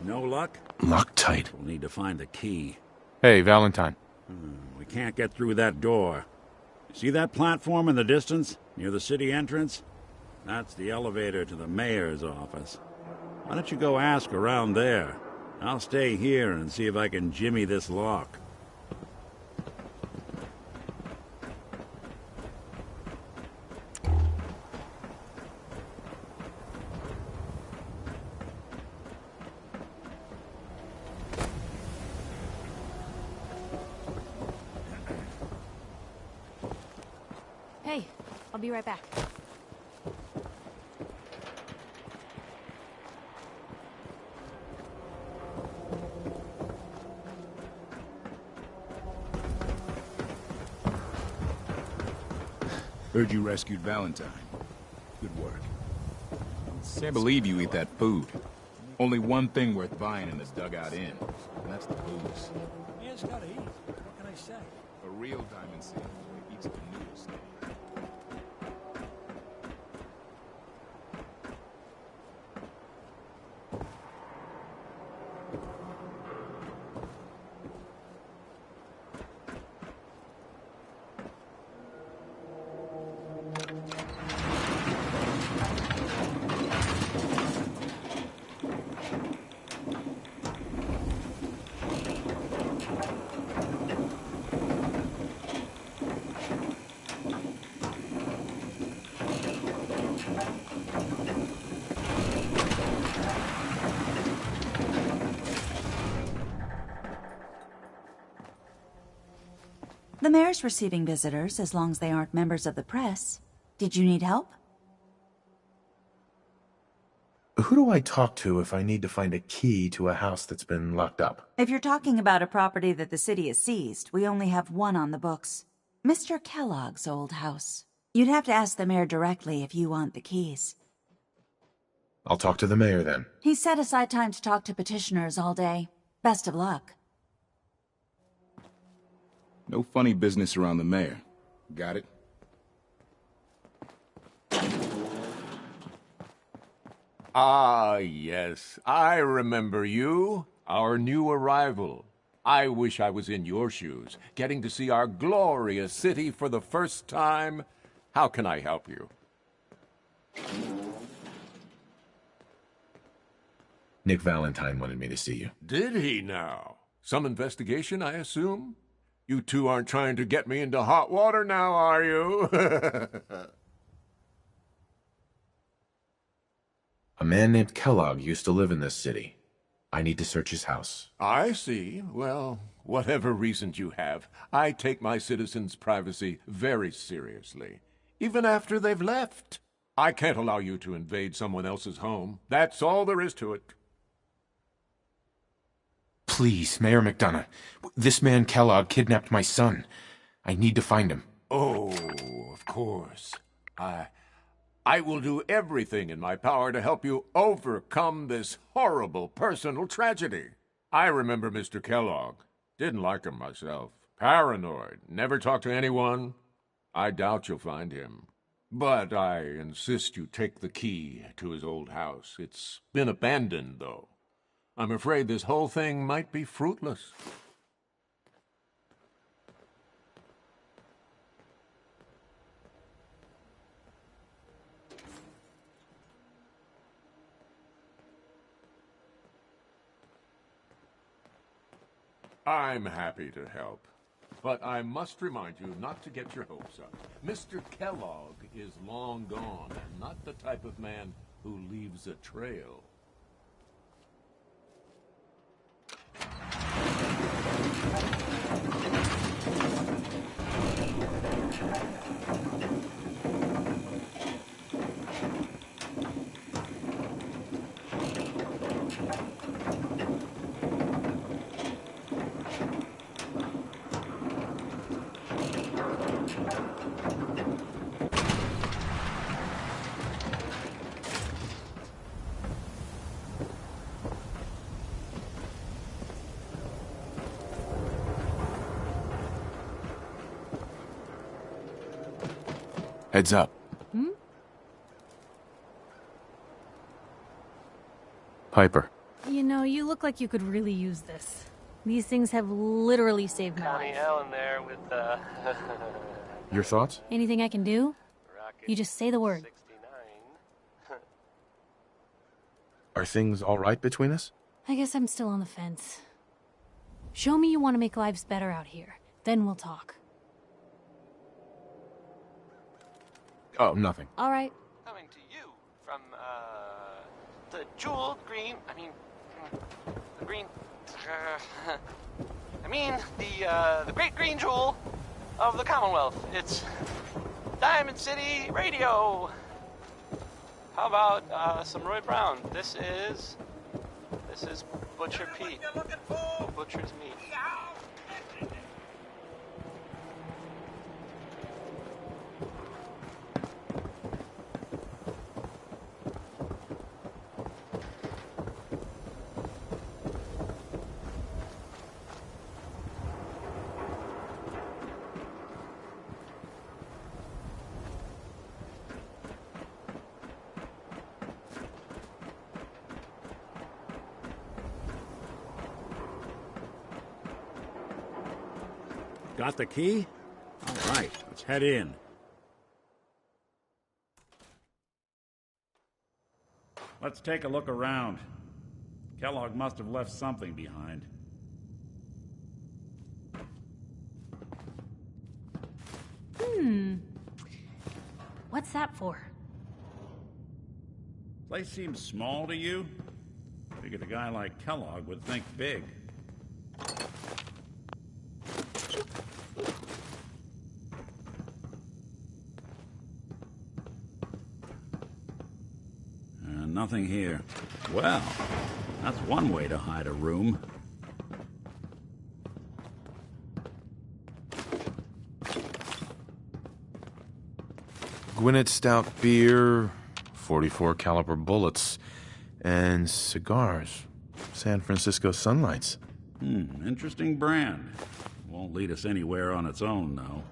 No luck? Locked tight. We'll need to find the key. Hey, Valentine. We can't get through that door. See that platform in the distance, near the city entrance? That's the elevator to the mayor's office. Why don't you go ask around there? I'll stay here and see if I can jimmy this lock. Hey, I'll be right back. Heard you rescued Valentine. Good work. Can't believe you eat that food. Only one thing worth buying in this dugout inn, and that's the booze. Man's gotta eat. What can I say? A real diamond seal eats the noodle steak. The mayor's receiving visitors as long as they aren't members of the press. Did you need help? who do I talk to if I need to find a key to a house that's been locked up? If you're talking about a property that the city has seized, we only have one on the books. Mr. Kellogg's old house. You'd have to ask the mayor directly if you want the keys. I'll talk to the mayor then. He set aside time to talk to petitioners all day. Best of luck. No funny business around the mayor. Got it? Ah, yes. I remember you. Our new arrival. I wish I was in your shoes, getting to see our glorious city for the first time. How can I help you? Nick Valentine wanted me to see you. Did he now? Some investigation, I assume? You two aren't trying to get me into hot water now, are you? A man named Kellogg used to live in this city. I need to search his house. I see. Well, whatever reasons you have, I take my citizens' privacy very seriously. Even after they've left. I can't allow you to invade someone else's home. That's all there is to it. Please, Mayor McDonough. This man Kellogg kidnapped my son. I need to find him. Oh, of course. I will do everything in my power to help you overcome this horrible personal tragedy. I remember Mr. Kellogg. Didn't like him myself. Paranoid. Never talked to anyone. I doubt you'll find him. But I insist you take the key to his old house. It's been abandoned, though. I'm afraid this whole thing might be fruitless. I'm happy to help, but I must remind you not to get your hopes up. Mr. Kellogg is long gone and not the type of man who leaves a trail. Heads up. Piper. You know, you look like you could really use this. These things have literally saved my life. Ellen there with Your thoughts? Anything I can do? You just say the word. Are things all right between us? I guess I'm still on the fence. Show me you want to make lives better out here. Then we'll talk. Oh, nothing. All right. Coming to you from, the jeweled green, the green, the great green jewel of the Commonwealth. It's Diamond City Radio. How about, some Roy Brown? This is Butcher Pete. Butcher's meat. Got the key? All right, let's head in. Let's take a look around. Kellogg must have left something behind. What's that for? Place seems small to you? Figured a guy like Kellogg would think big. nothing here. Well, that's one way to hide a room. Gwinnett Stout beer, 44 caliber bullets, and cigars. San Francisco Sunlights. Interesting brand. Won't lead us anywhere on its own, though.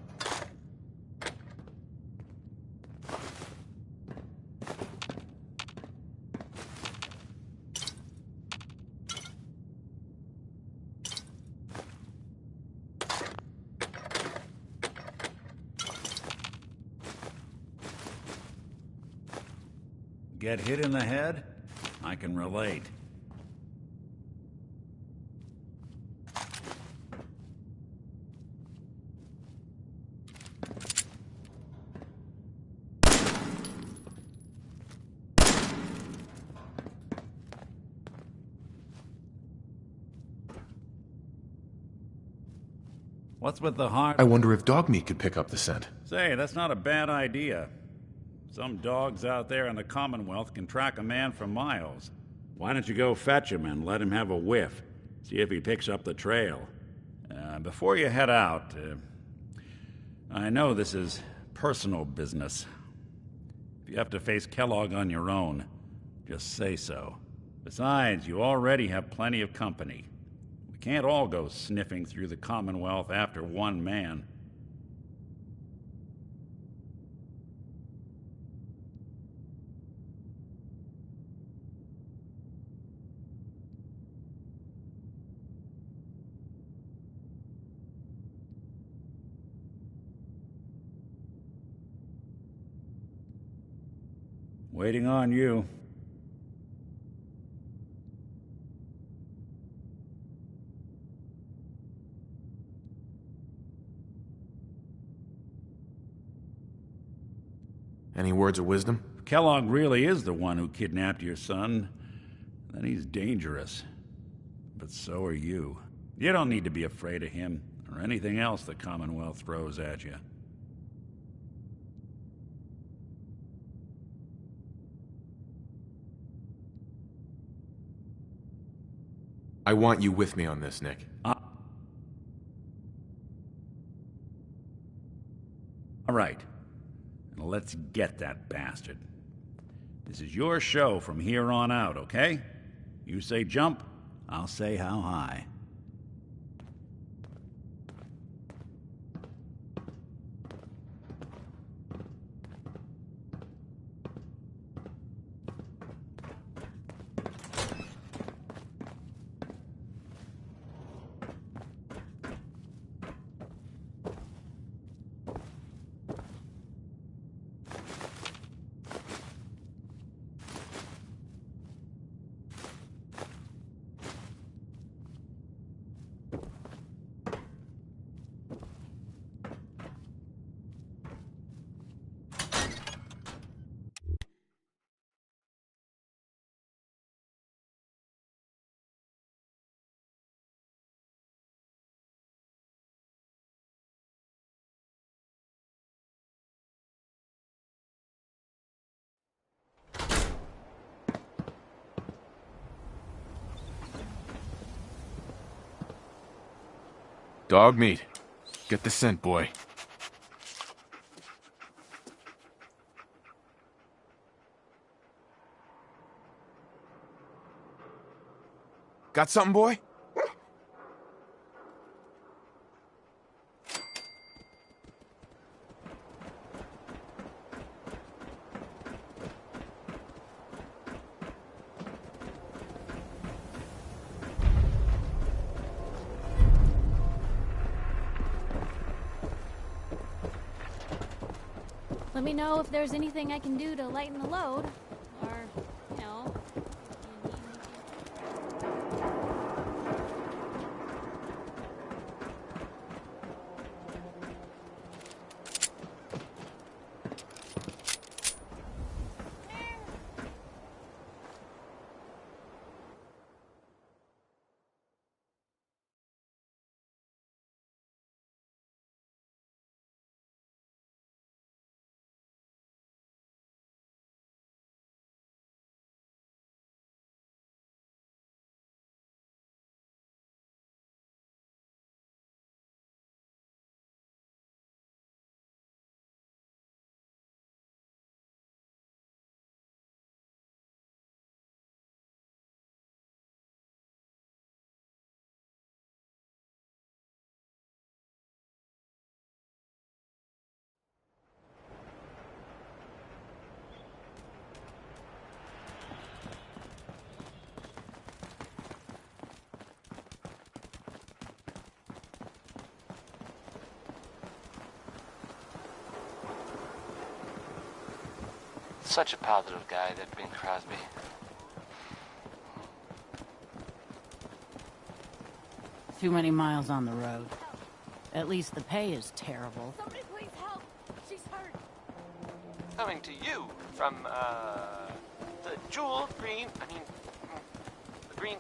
Get hit in the head? I can relate. What's with the heart? I wonder if dog meat could pick up the scent. Say, that's not a bad idea. Some dogs out there in the Commonwealth can track a man for miles. Why don't you go fetch him and let him have a whiff? See if he picks up the trail. Before you head out, I know this is personal business. If you have to face Kellogg on your own, just say so. Besides, you already have plenty of company. We can't all go sniffing through the Commonwealth after one man. Waiting on you. Any words of wisdom? If Kellogg really is the one who kidnapped your son, then he's dangerous. But so are you. You don't need to be afraid of him or anything else the Commonwealth throws at you. I want you with me on this, Nick. All right. Now let's get that bastard. This is your show from here on out, okay? You say jump, I'll say how high. Dog meat. Get the scent, boy. Got something, boy? Let me know if there's anything I can do to lighten the load. Or, you know, Such a positive guy, that Bing Crosby. Too many miles on the road. At least the pay is terrible. Somebody please help. She's hurt. Coming to you from, the Jewel Green, the Green,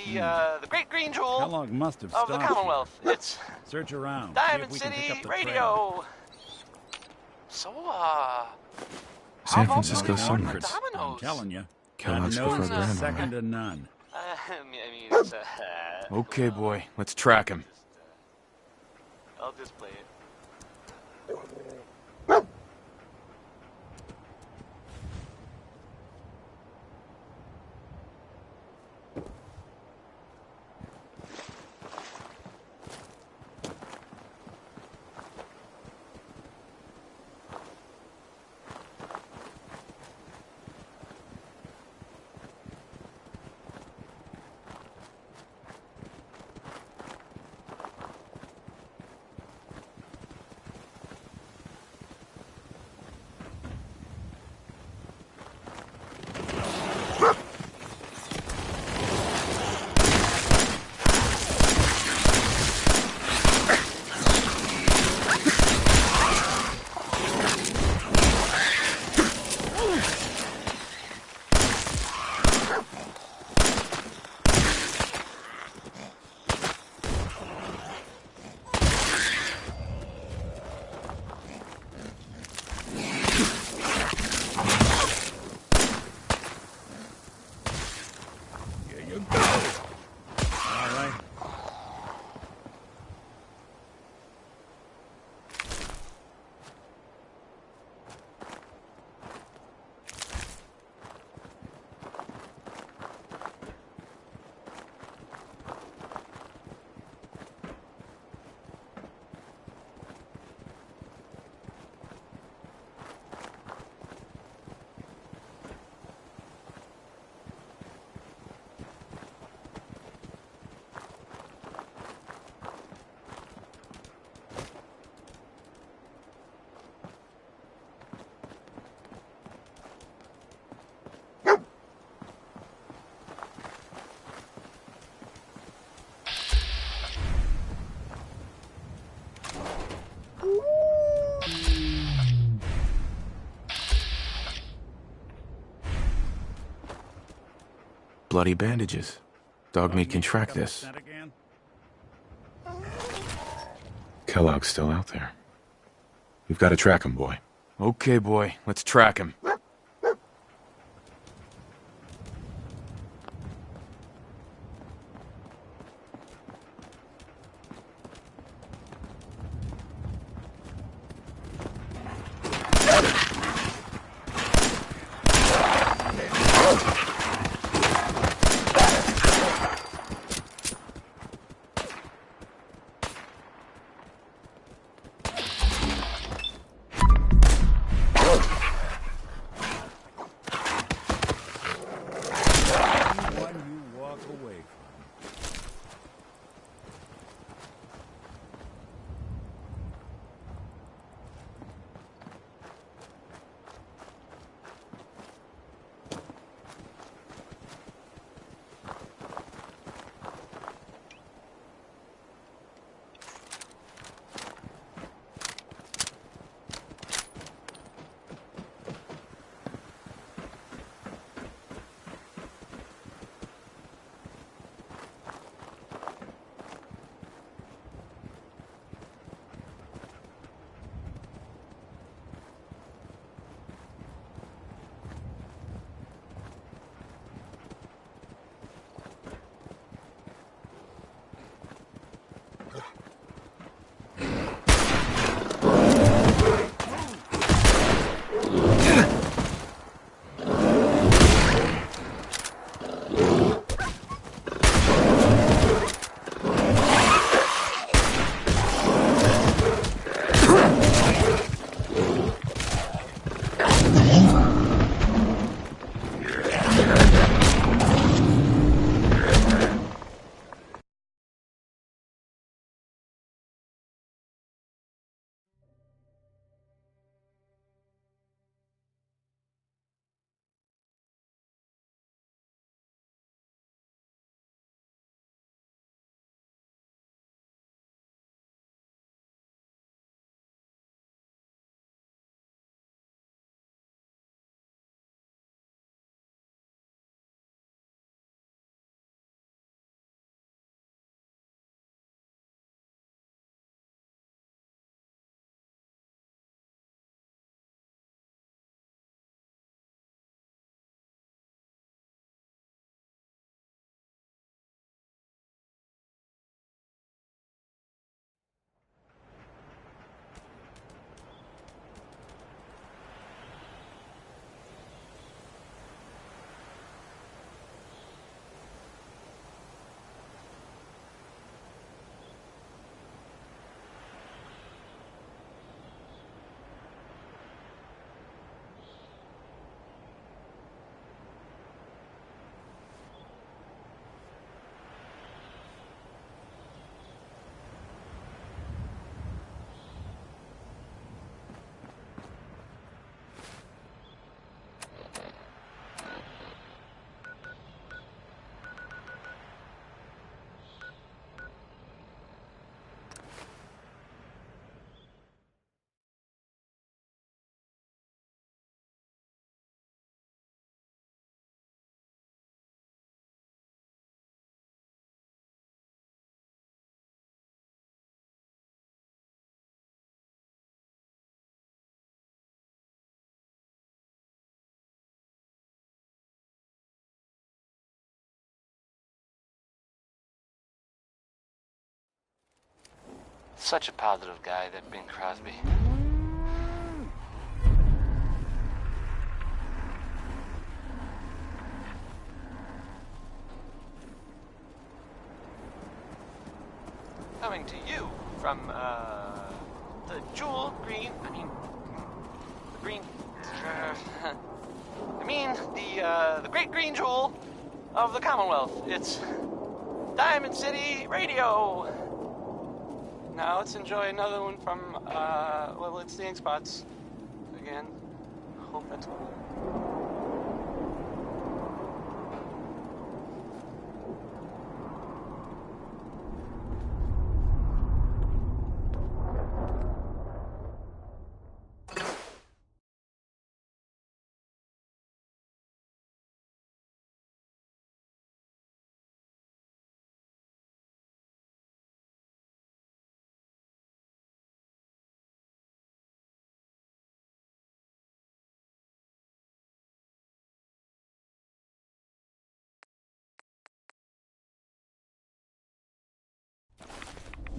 the Great Green Jewel Kellogg must have of the stopped. Commonwealth. It's Search around. Diamond See if we can pick City up the Radio. So, San how about Francisco some more summers. Domino's? I'm telling you. Kellogg's that nose preferred is brand, second to none. It's, Okay, boy, let's track him. I'll just play it. Bloody bandages. Dogmeat can track this. Kellogg's still out there. We've got to track him, boy. Okay, boy, let's track him. Such a positive guy, that Bing Crosby. Coming to you from, the jewel green, the green, the great green jewel of the Commonwealth. It's Diamond City Radio. Now let's enjoy another one from, well, it's the Ink Spots again. Hope that's cool.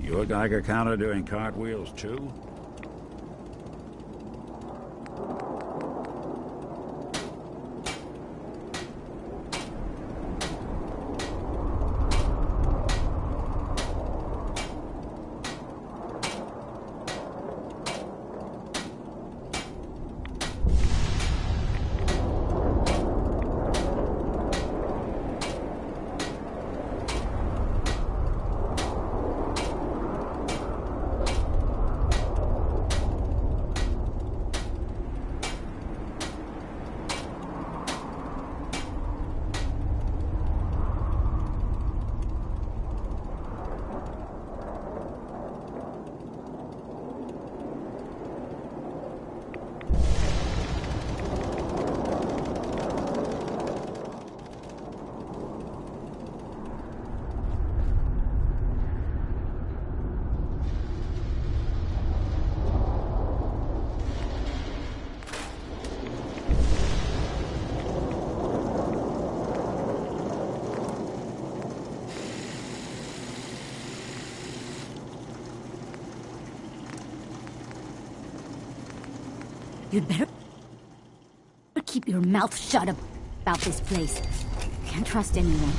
Your Geiger counter doing cartwheels too? You'd better keep your mouth shut about this place. Can't trust anyone.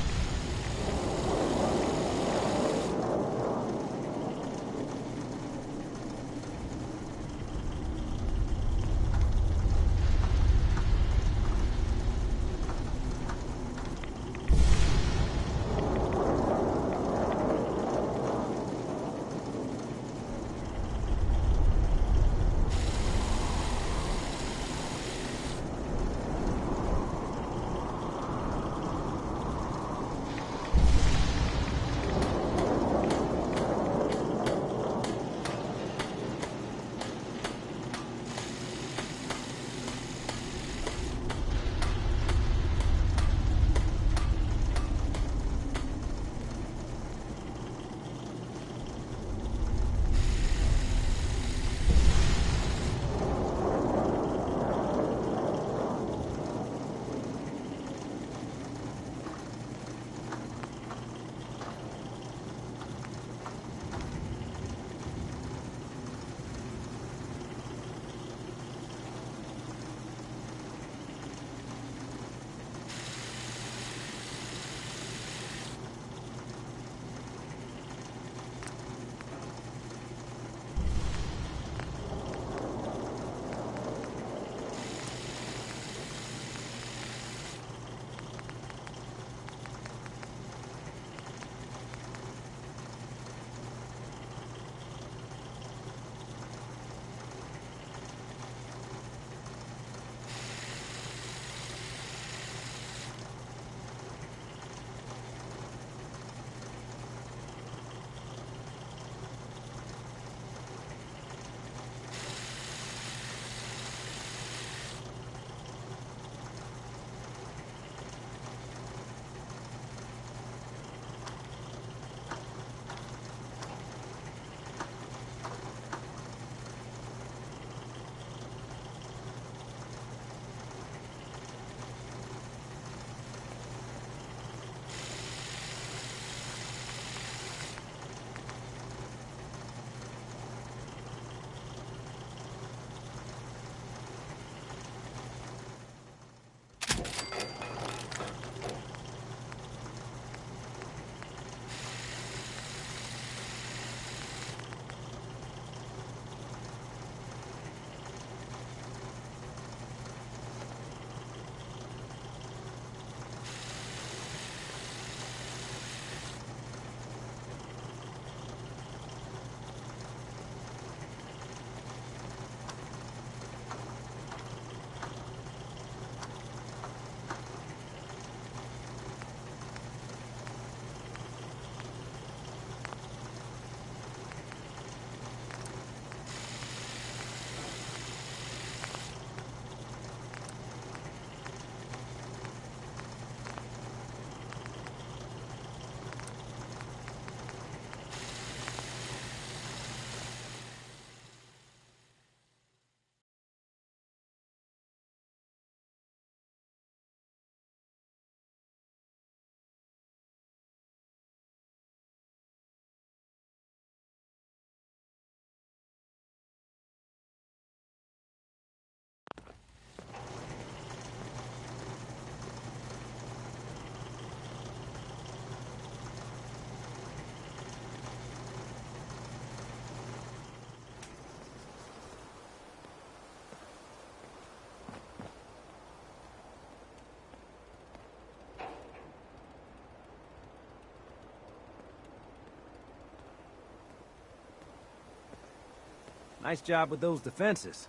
Nice job with those defenses.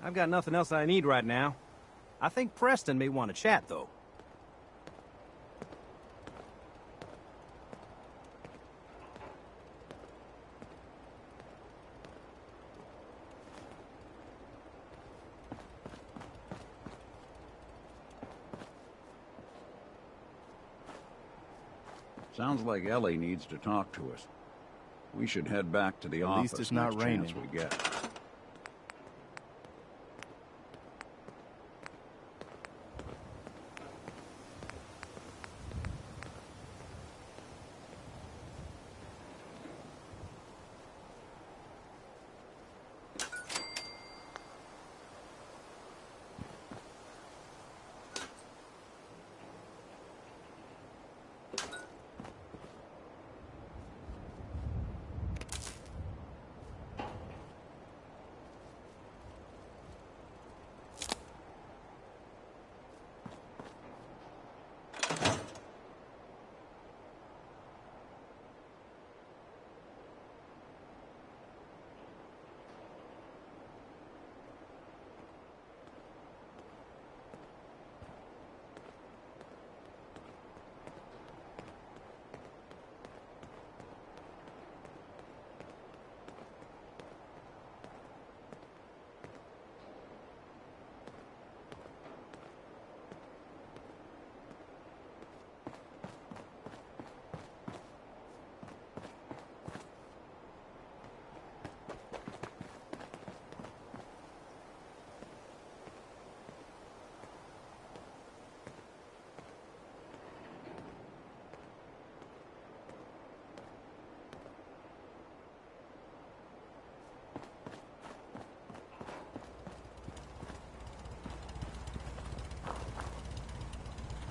I've got nothing else I need right now. I think Preston may want to chat, though. Sounds like Ellie needs to talk to us. We should head back to the At office least it's not next chance raining. we get.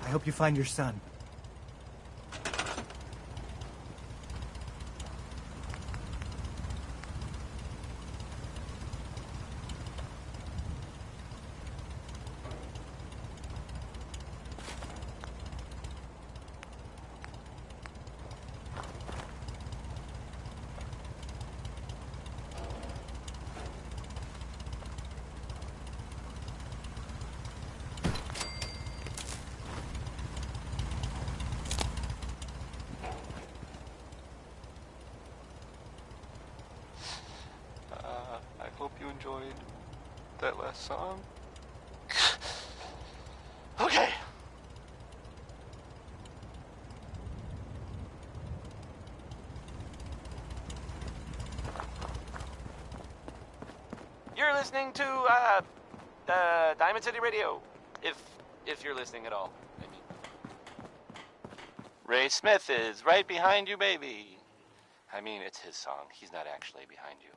I hope you find your son. I hope you enjoyed that last song. Okay. You're listening to Diamond City Radio, if you're listening at all. I mean, Ray Smith is right behind you, baby. I mean, it's his song. He's not actually behind you.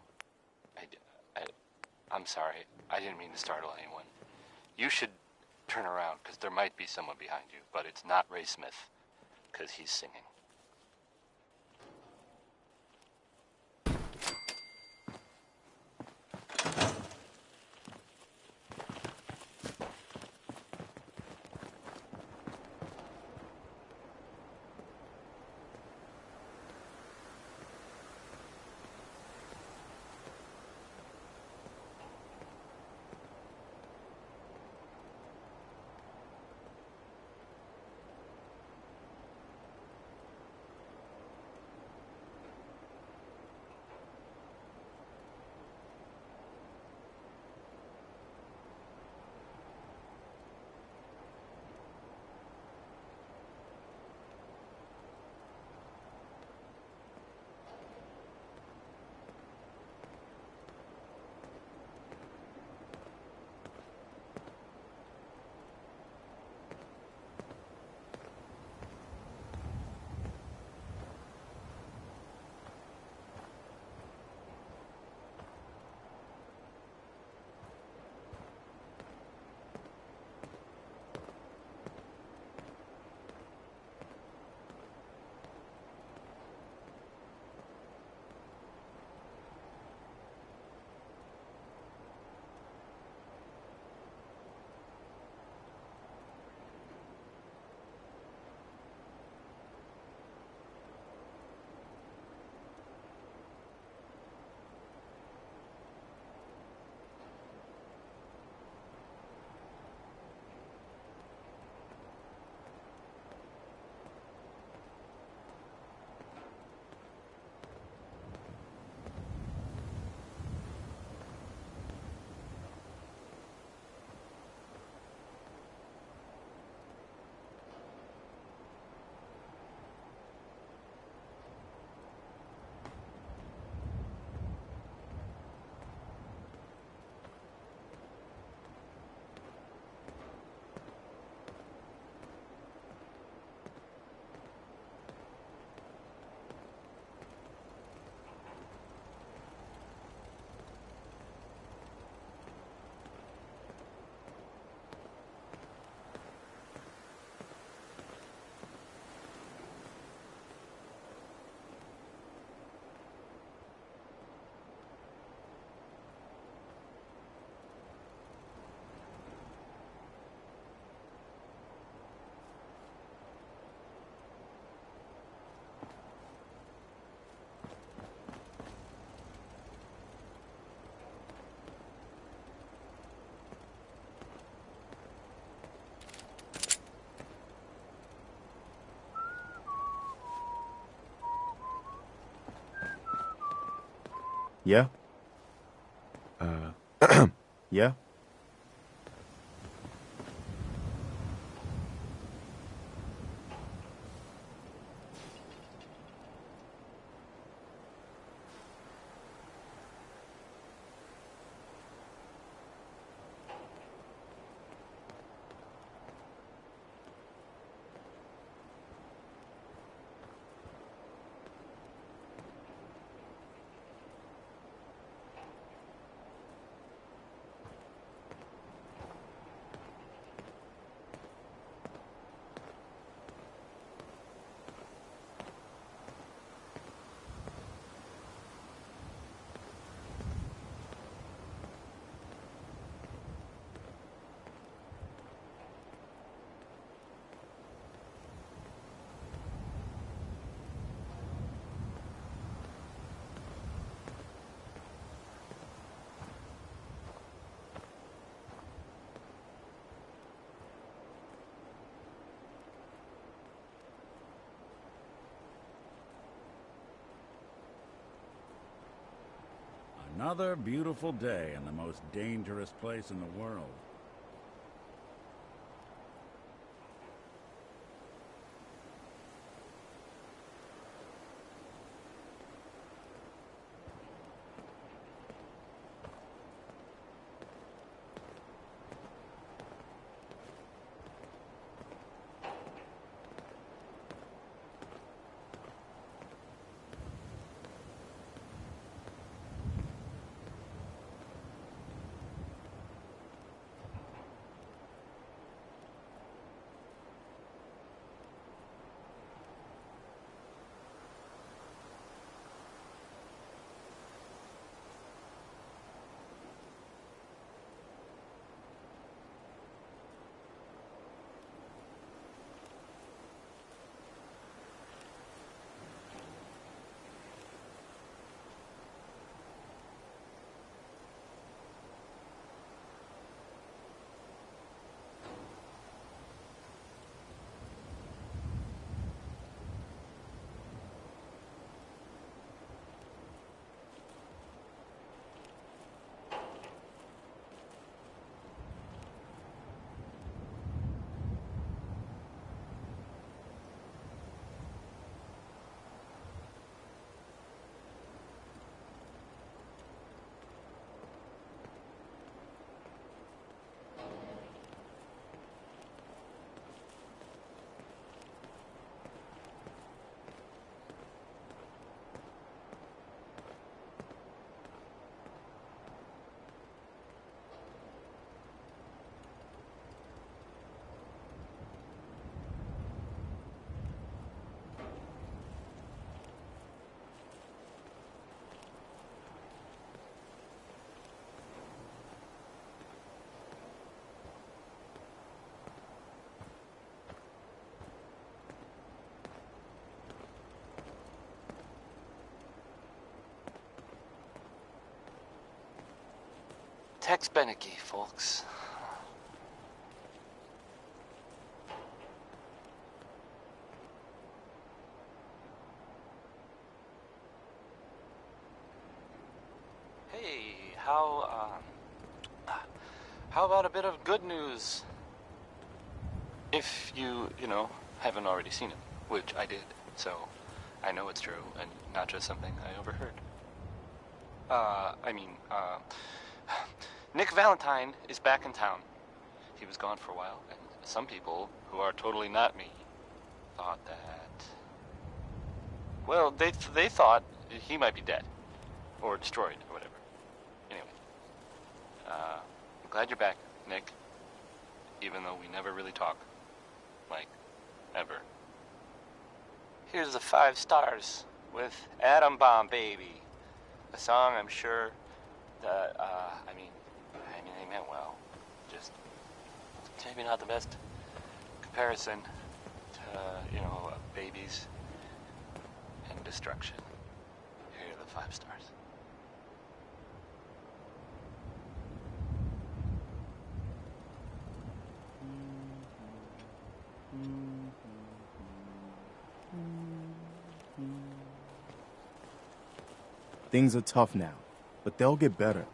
I'm sorry. I didn't mean to startle anyone. You should turn around, because there might be someone behind you, but it's not Ray Smith, because he's singing. Yeah? Yeah? Another beautiful day in the most dangerous place in the world. Tex Beneke, folks. Hey, how about a bit of good news? If you haven't already seen it, which I did, so I know it's true and not just something I overheard. Nick Valentine is back in town. He was gone for a while, and some people, who are totally not me, thought that... Well, they thought he might be dead. Or destroyed, or whatever. Anyway. I'm glad you're back, Nick. Even though we never really talk. Like, ever. Here's the 5 stars with Atom Bomb Baby. A song I'm sure that, they meant well. Just maybe not the best comparison to, babies and destruction. Here are the 5 stars. Things are tough now. but they'll get better.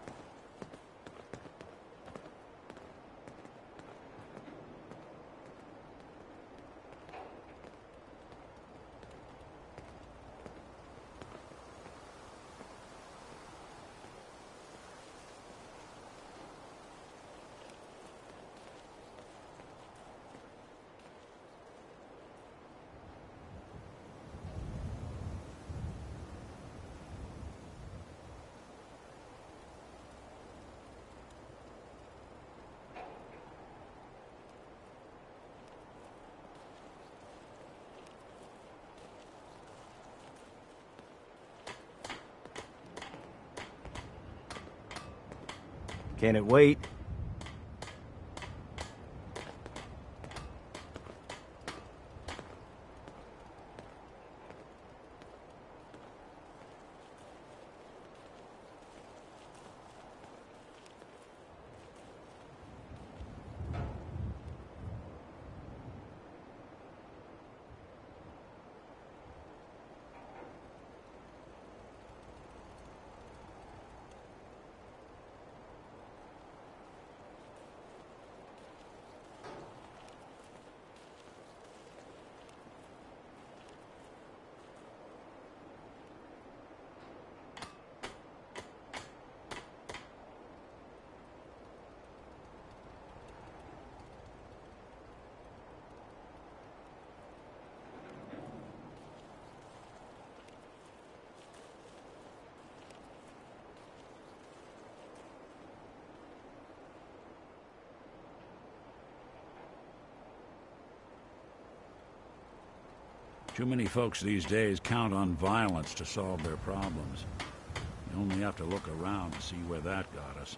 Can it wait? Too many folks these days count on violence to solve their problems. You only have to look around to see where that got us.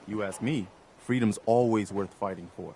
You ask me, freedom's always worth fighting for.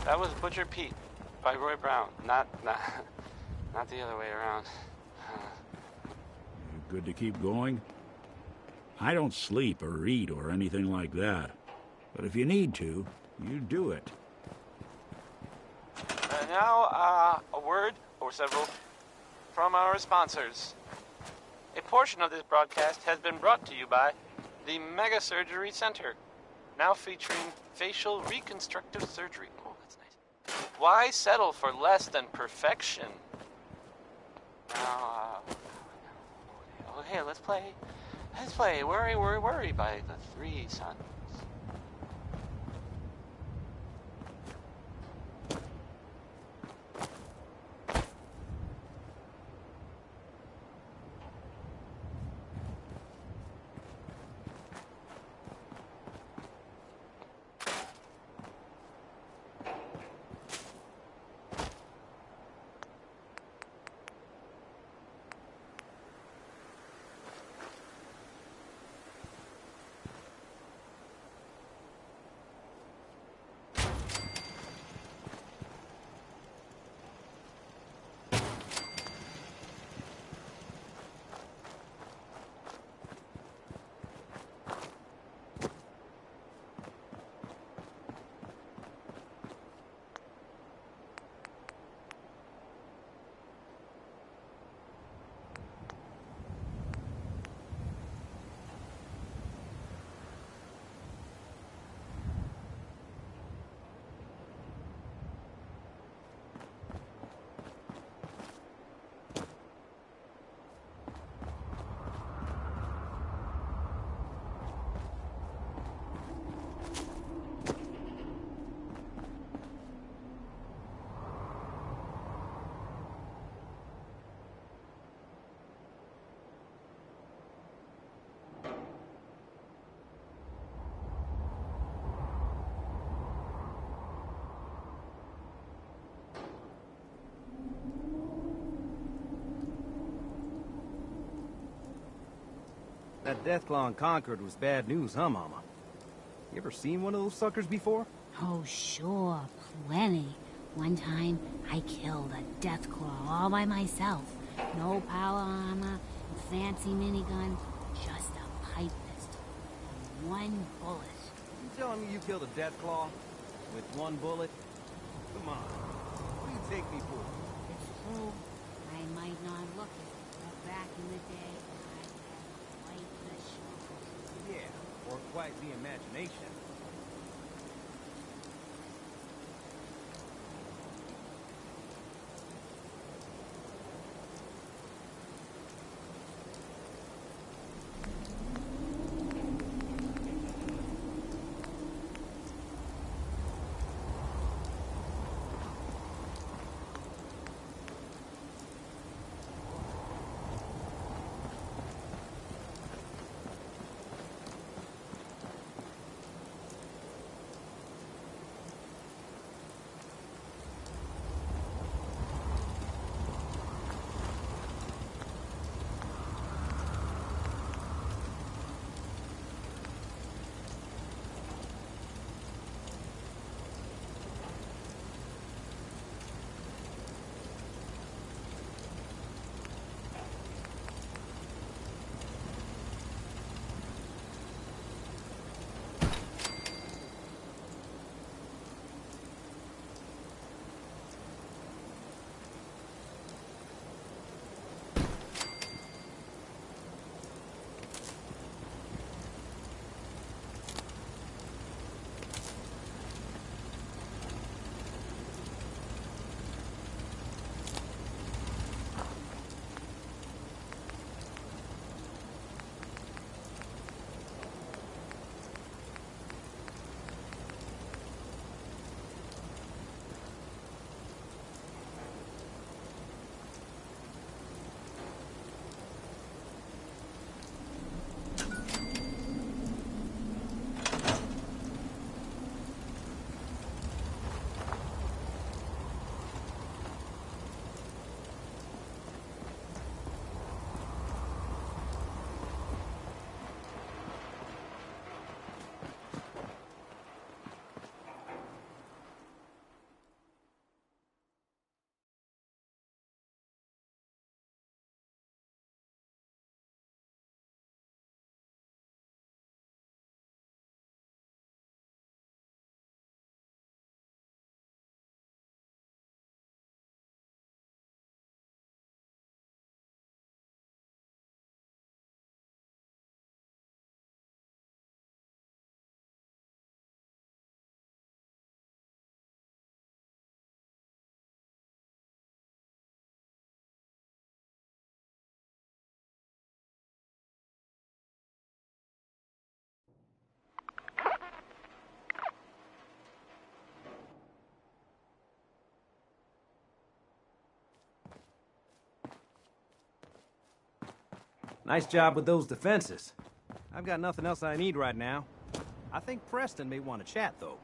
That was Butcher Pete by Roy Brown. Not the other way around. You good to keep going? I don't sleep or eat or anything like that. But if you need to, you do it. Now, a word or several from our sponsors. A portion of this broadcast has been brought to you by the Mega Surgery Center, now featuring facial reconstructive surgery. Oh, that's nice. Why settle for less than perfection? Now, okay, let's play. Let's play Worry, Worry, Worry by the Three Sons. That Deathclaw in Concord was bad news, huh, Mama? You ever seen one of those suckers before? Oh, sure, plenty. One time, I killed a Deathclaw all by myself. No power armor, fancy minigun, just a pipe pistol. And one bullet. You telling me you killed a Deathclaw with one bullet? Come on. What do you take me for? It's true. I might not look it, but back in the day, I had quite the show. Yeah, or quite the imagination. Nice job with those defenses. I've got nothing else I need right now. I think Preston may want to chat, though.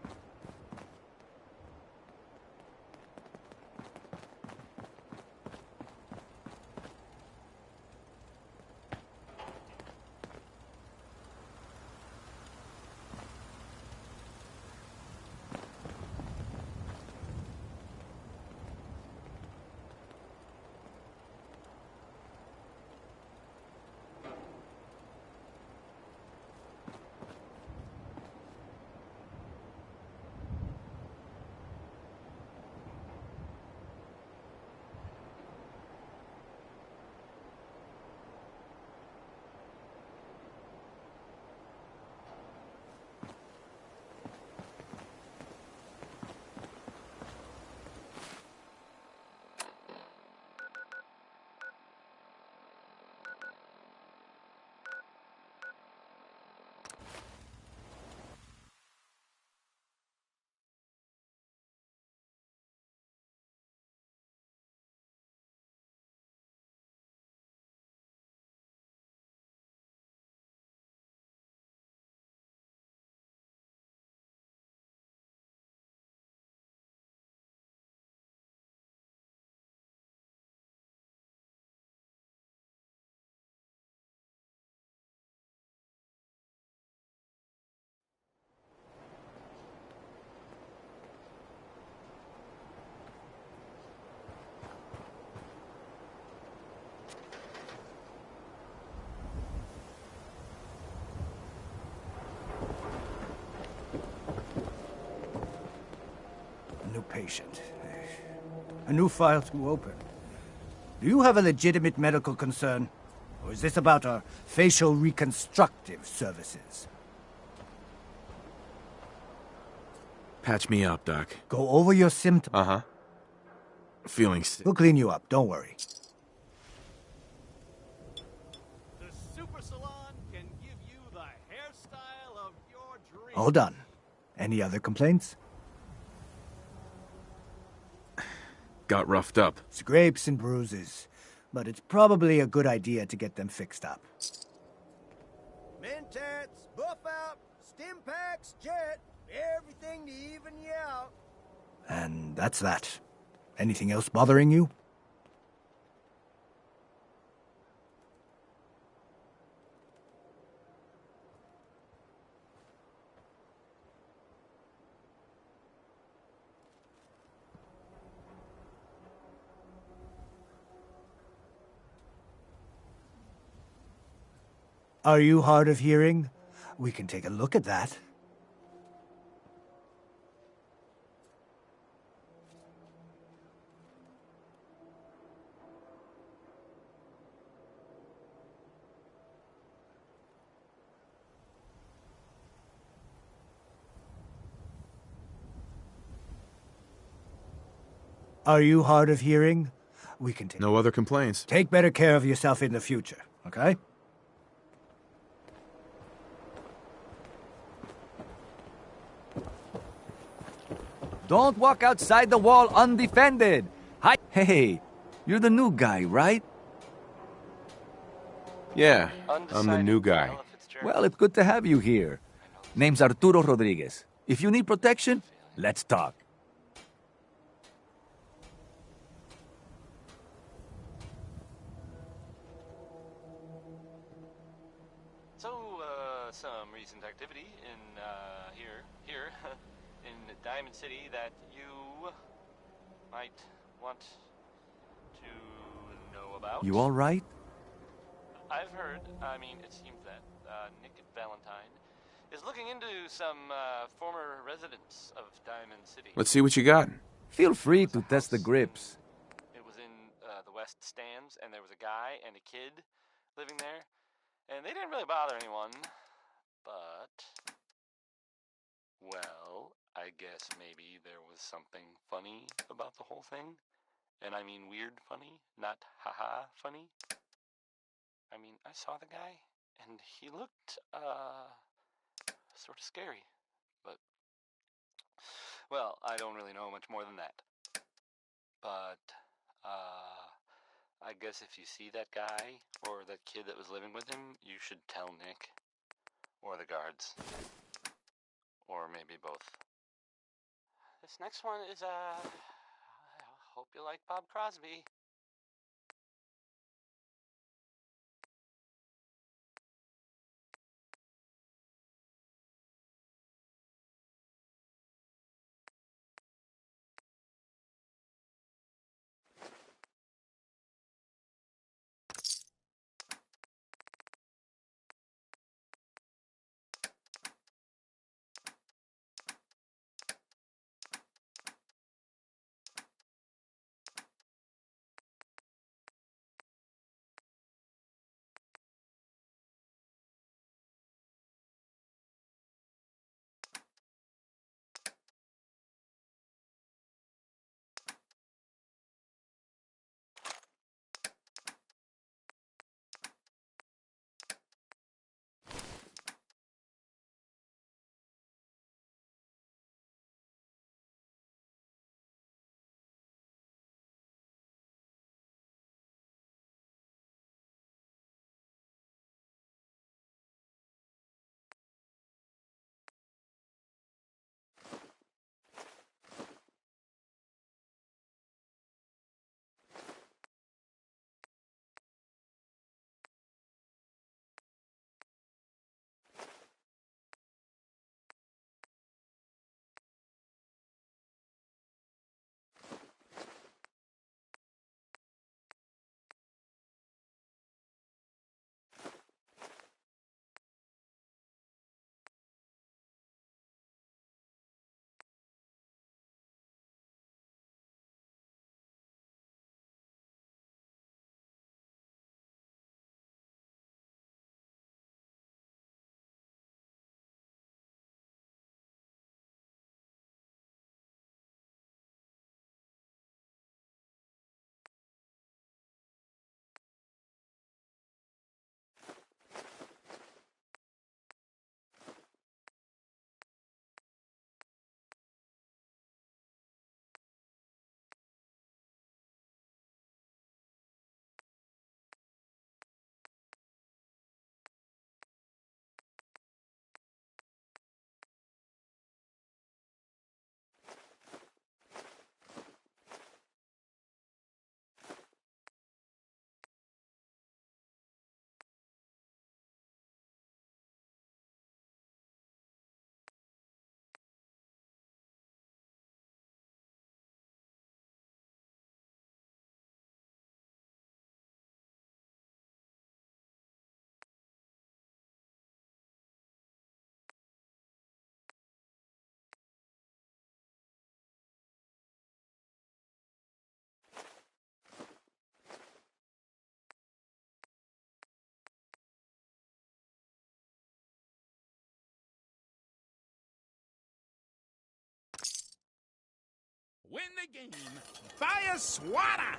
New patient. A new file to open. Do you have a legitimate medical concern? Or is this about our facial reconstructive services? Patch me up, Doc. Go over your symptoms. Uh-huh. Feeling sick. We'll clean you up, don't worry. The Super Salon can give you the hairstyle of your dreams. All done. Any other complaints? Got roughed up. Scrapes and bruises. But it's probably a good idea to get them fixed up. Mentats, buff out, stim packs, jet, everything to even you out. And that's that. Anything else bothering you? Are you hard of hearing? We can take a look at that. Are you hard of hearing? We can take... No other complaints. Take better care of yourself in the future, okay? Don't walk outside the wall undefended. Hi. Hey, you're the new guy, right? Yeah, I'm the new guy. Well, it's good to have you here. Name's Arturo Rodriguez. If you need protection, let's talk. So, some recent activity in, here, in Diamond City that you might want to know about. You all right? I've heard, it seems that, Nick Valentine is looking into some, former residents of Diamond City. Let's see what you got. Feel free to test the grips. It was in, the West Stands, and there was a guy and a kid living there. And they didn't really bother anyone, but, well, I guess maybe there was something funny about the whole thing. And I mean weird funny, not haha funny. I saw the guy, and he looked, sort of scary. But, well, I don't really know much more than that. But, I guess if you see that guy, or that kid that was living with him, you should tell Nick. Or the guards. Or maybe both. This next one is, I hope you like Bob Crosby. Win the game. Buy a swatter.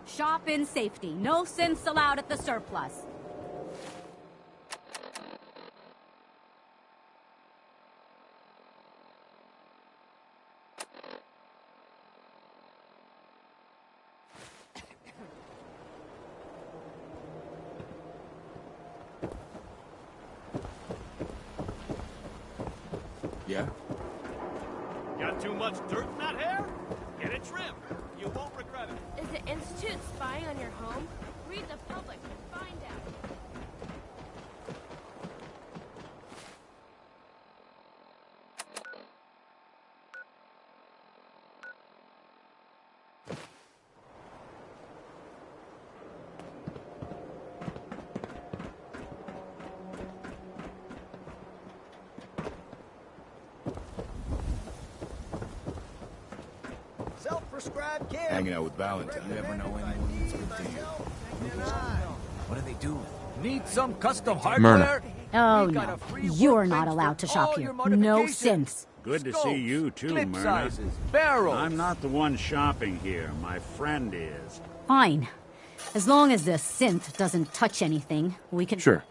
Shop in safety. No synths allowed at the surplus. Yeah? Got too much dirt in that hair? Get it trimmed. You won't regret it. Is the Institute spying on your home? Read the public and find out. Self-prescribed kid. Hanging out with Valentine. You never know anyone that's good to you. What are they doing? Need some custom Myrna. hardware? Oh, We got no. a free You're not workbench allowed for to shop all here. your No modifications. synths. Good to Scopes, see you too, clip Myrna. sizes, barrels. I'm not the one shopping here. My friend is. Fine. As long as the synth doesn't touch anything, we can... Sure.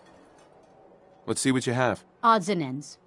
Let's see what you have. Odds and ends.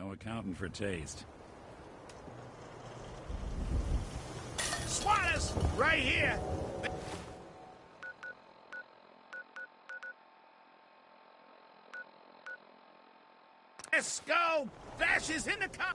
No accounting for taste. Squatters! Right here! Let's go! Dash is in the car!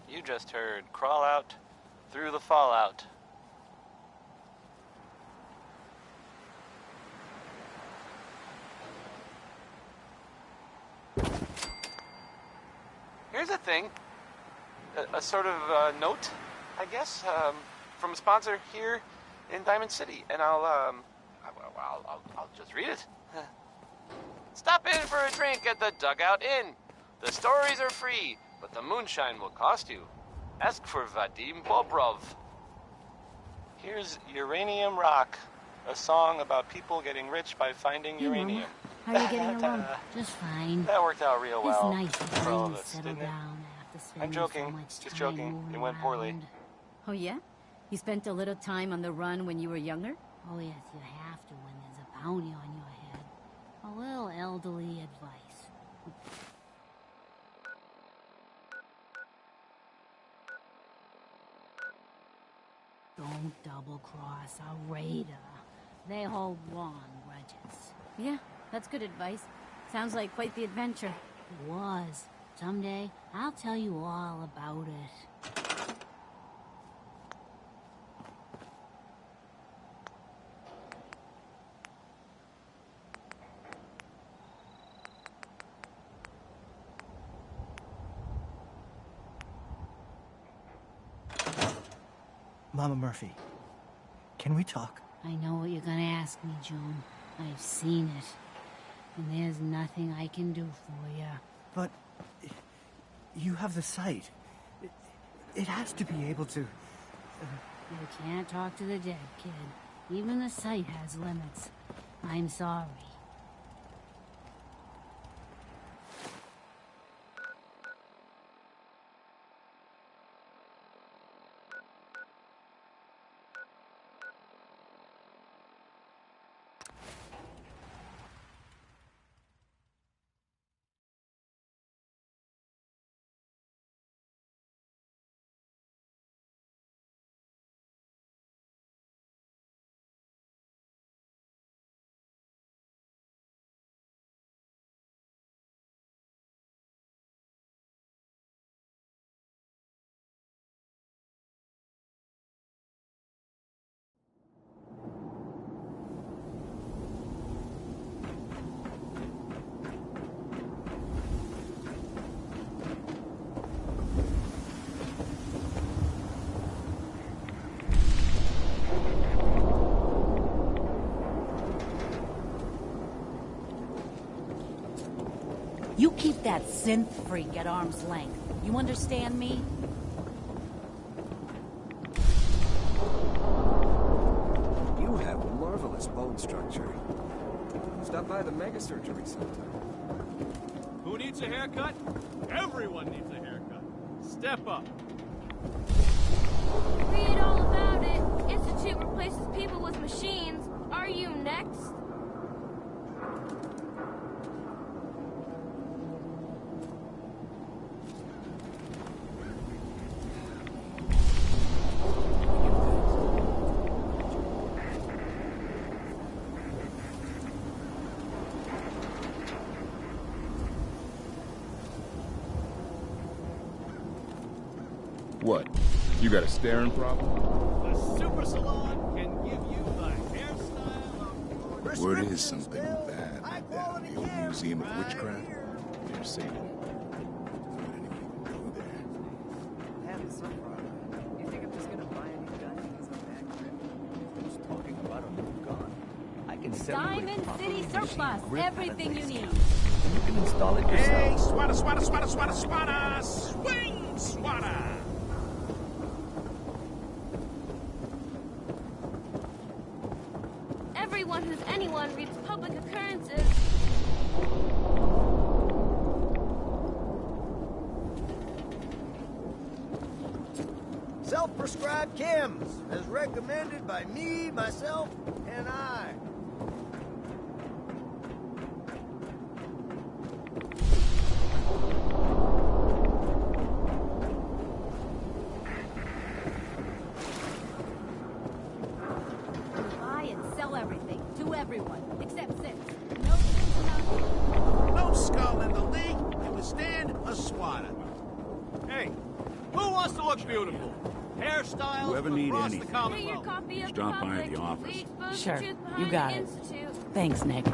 You just heard Crawl Out Through the Fallout. Here's a thing. A sort of note, I guess, from a sponsor here in Diamond City. And I'll just read it. Stop in for a drink at the Dugout Inn. The stories are free, but the moonshine will cost you. Ask for Vadim Bobrov. Here's Uranium Rock, a song about people getting rich by finding uranium. How are you getting along? Just fine. That worked out real well. It's nice to for all of finally us, settle didn't it? down after spending I'm joking, so much just time joking. moving It went poorly. around. Oh, yeah? You spent a little time on the run when you were younger? Oh, yes, you have to when there's a bounty on your head. A little elderly advice. Don't double-cross a raider. They hold long grudges. Yeah, that's good advice. Sounds like quite the adventure. It was. Someday, I'll tell you all about it. Mama Murphy, can we talk? I know what you're gonna ask me, June. I've seen it. And there's nothing I can do for you. But you have the sight. It has to be able to... You can't talk to the dead, kid. Even the sight has limits. I'm sorry. You keep that synth freak at arm's length. You understand me? You have marvelous bone structure. Stop by the mega surgery sometime. Who needs a haircut? Everyone needs a haircut. Step up. Read all about it. Institute replaces people with machines. Are you next? What? You got a staring problem? The Super Salon can give you the hairstyle of... Word is something bad like that in the old Museum of Witchcraft. They're saying. Having some fun. You think I'm just gonna buy a new gun because I'm back? Who's talking about a new gun? I can sell you a Diamond properly City surplus. machined grip Everything and a you lace need. gun. You can install it yourself. Hey, swatter, swatter, swatter, swatter, swatter! Swing, swatter! Everyone who's anyone reads public occurrences. Self-prescribed chems, as recommended by me, myself, and I. Buy and sell everything to everyone, except Sid. No skull in the league can withstand a swatter. Hey, who wants to look beautiful? Hairstyles Whoever from need across anything, the Commonwealth. stop by the office. Sure, you got it. Thanks, Nick.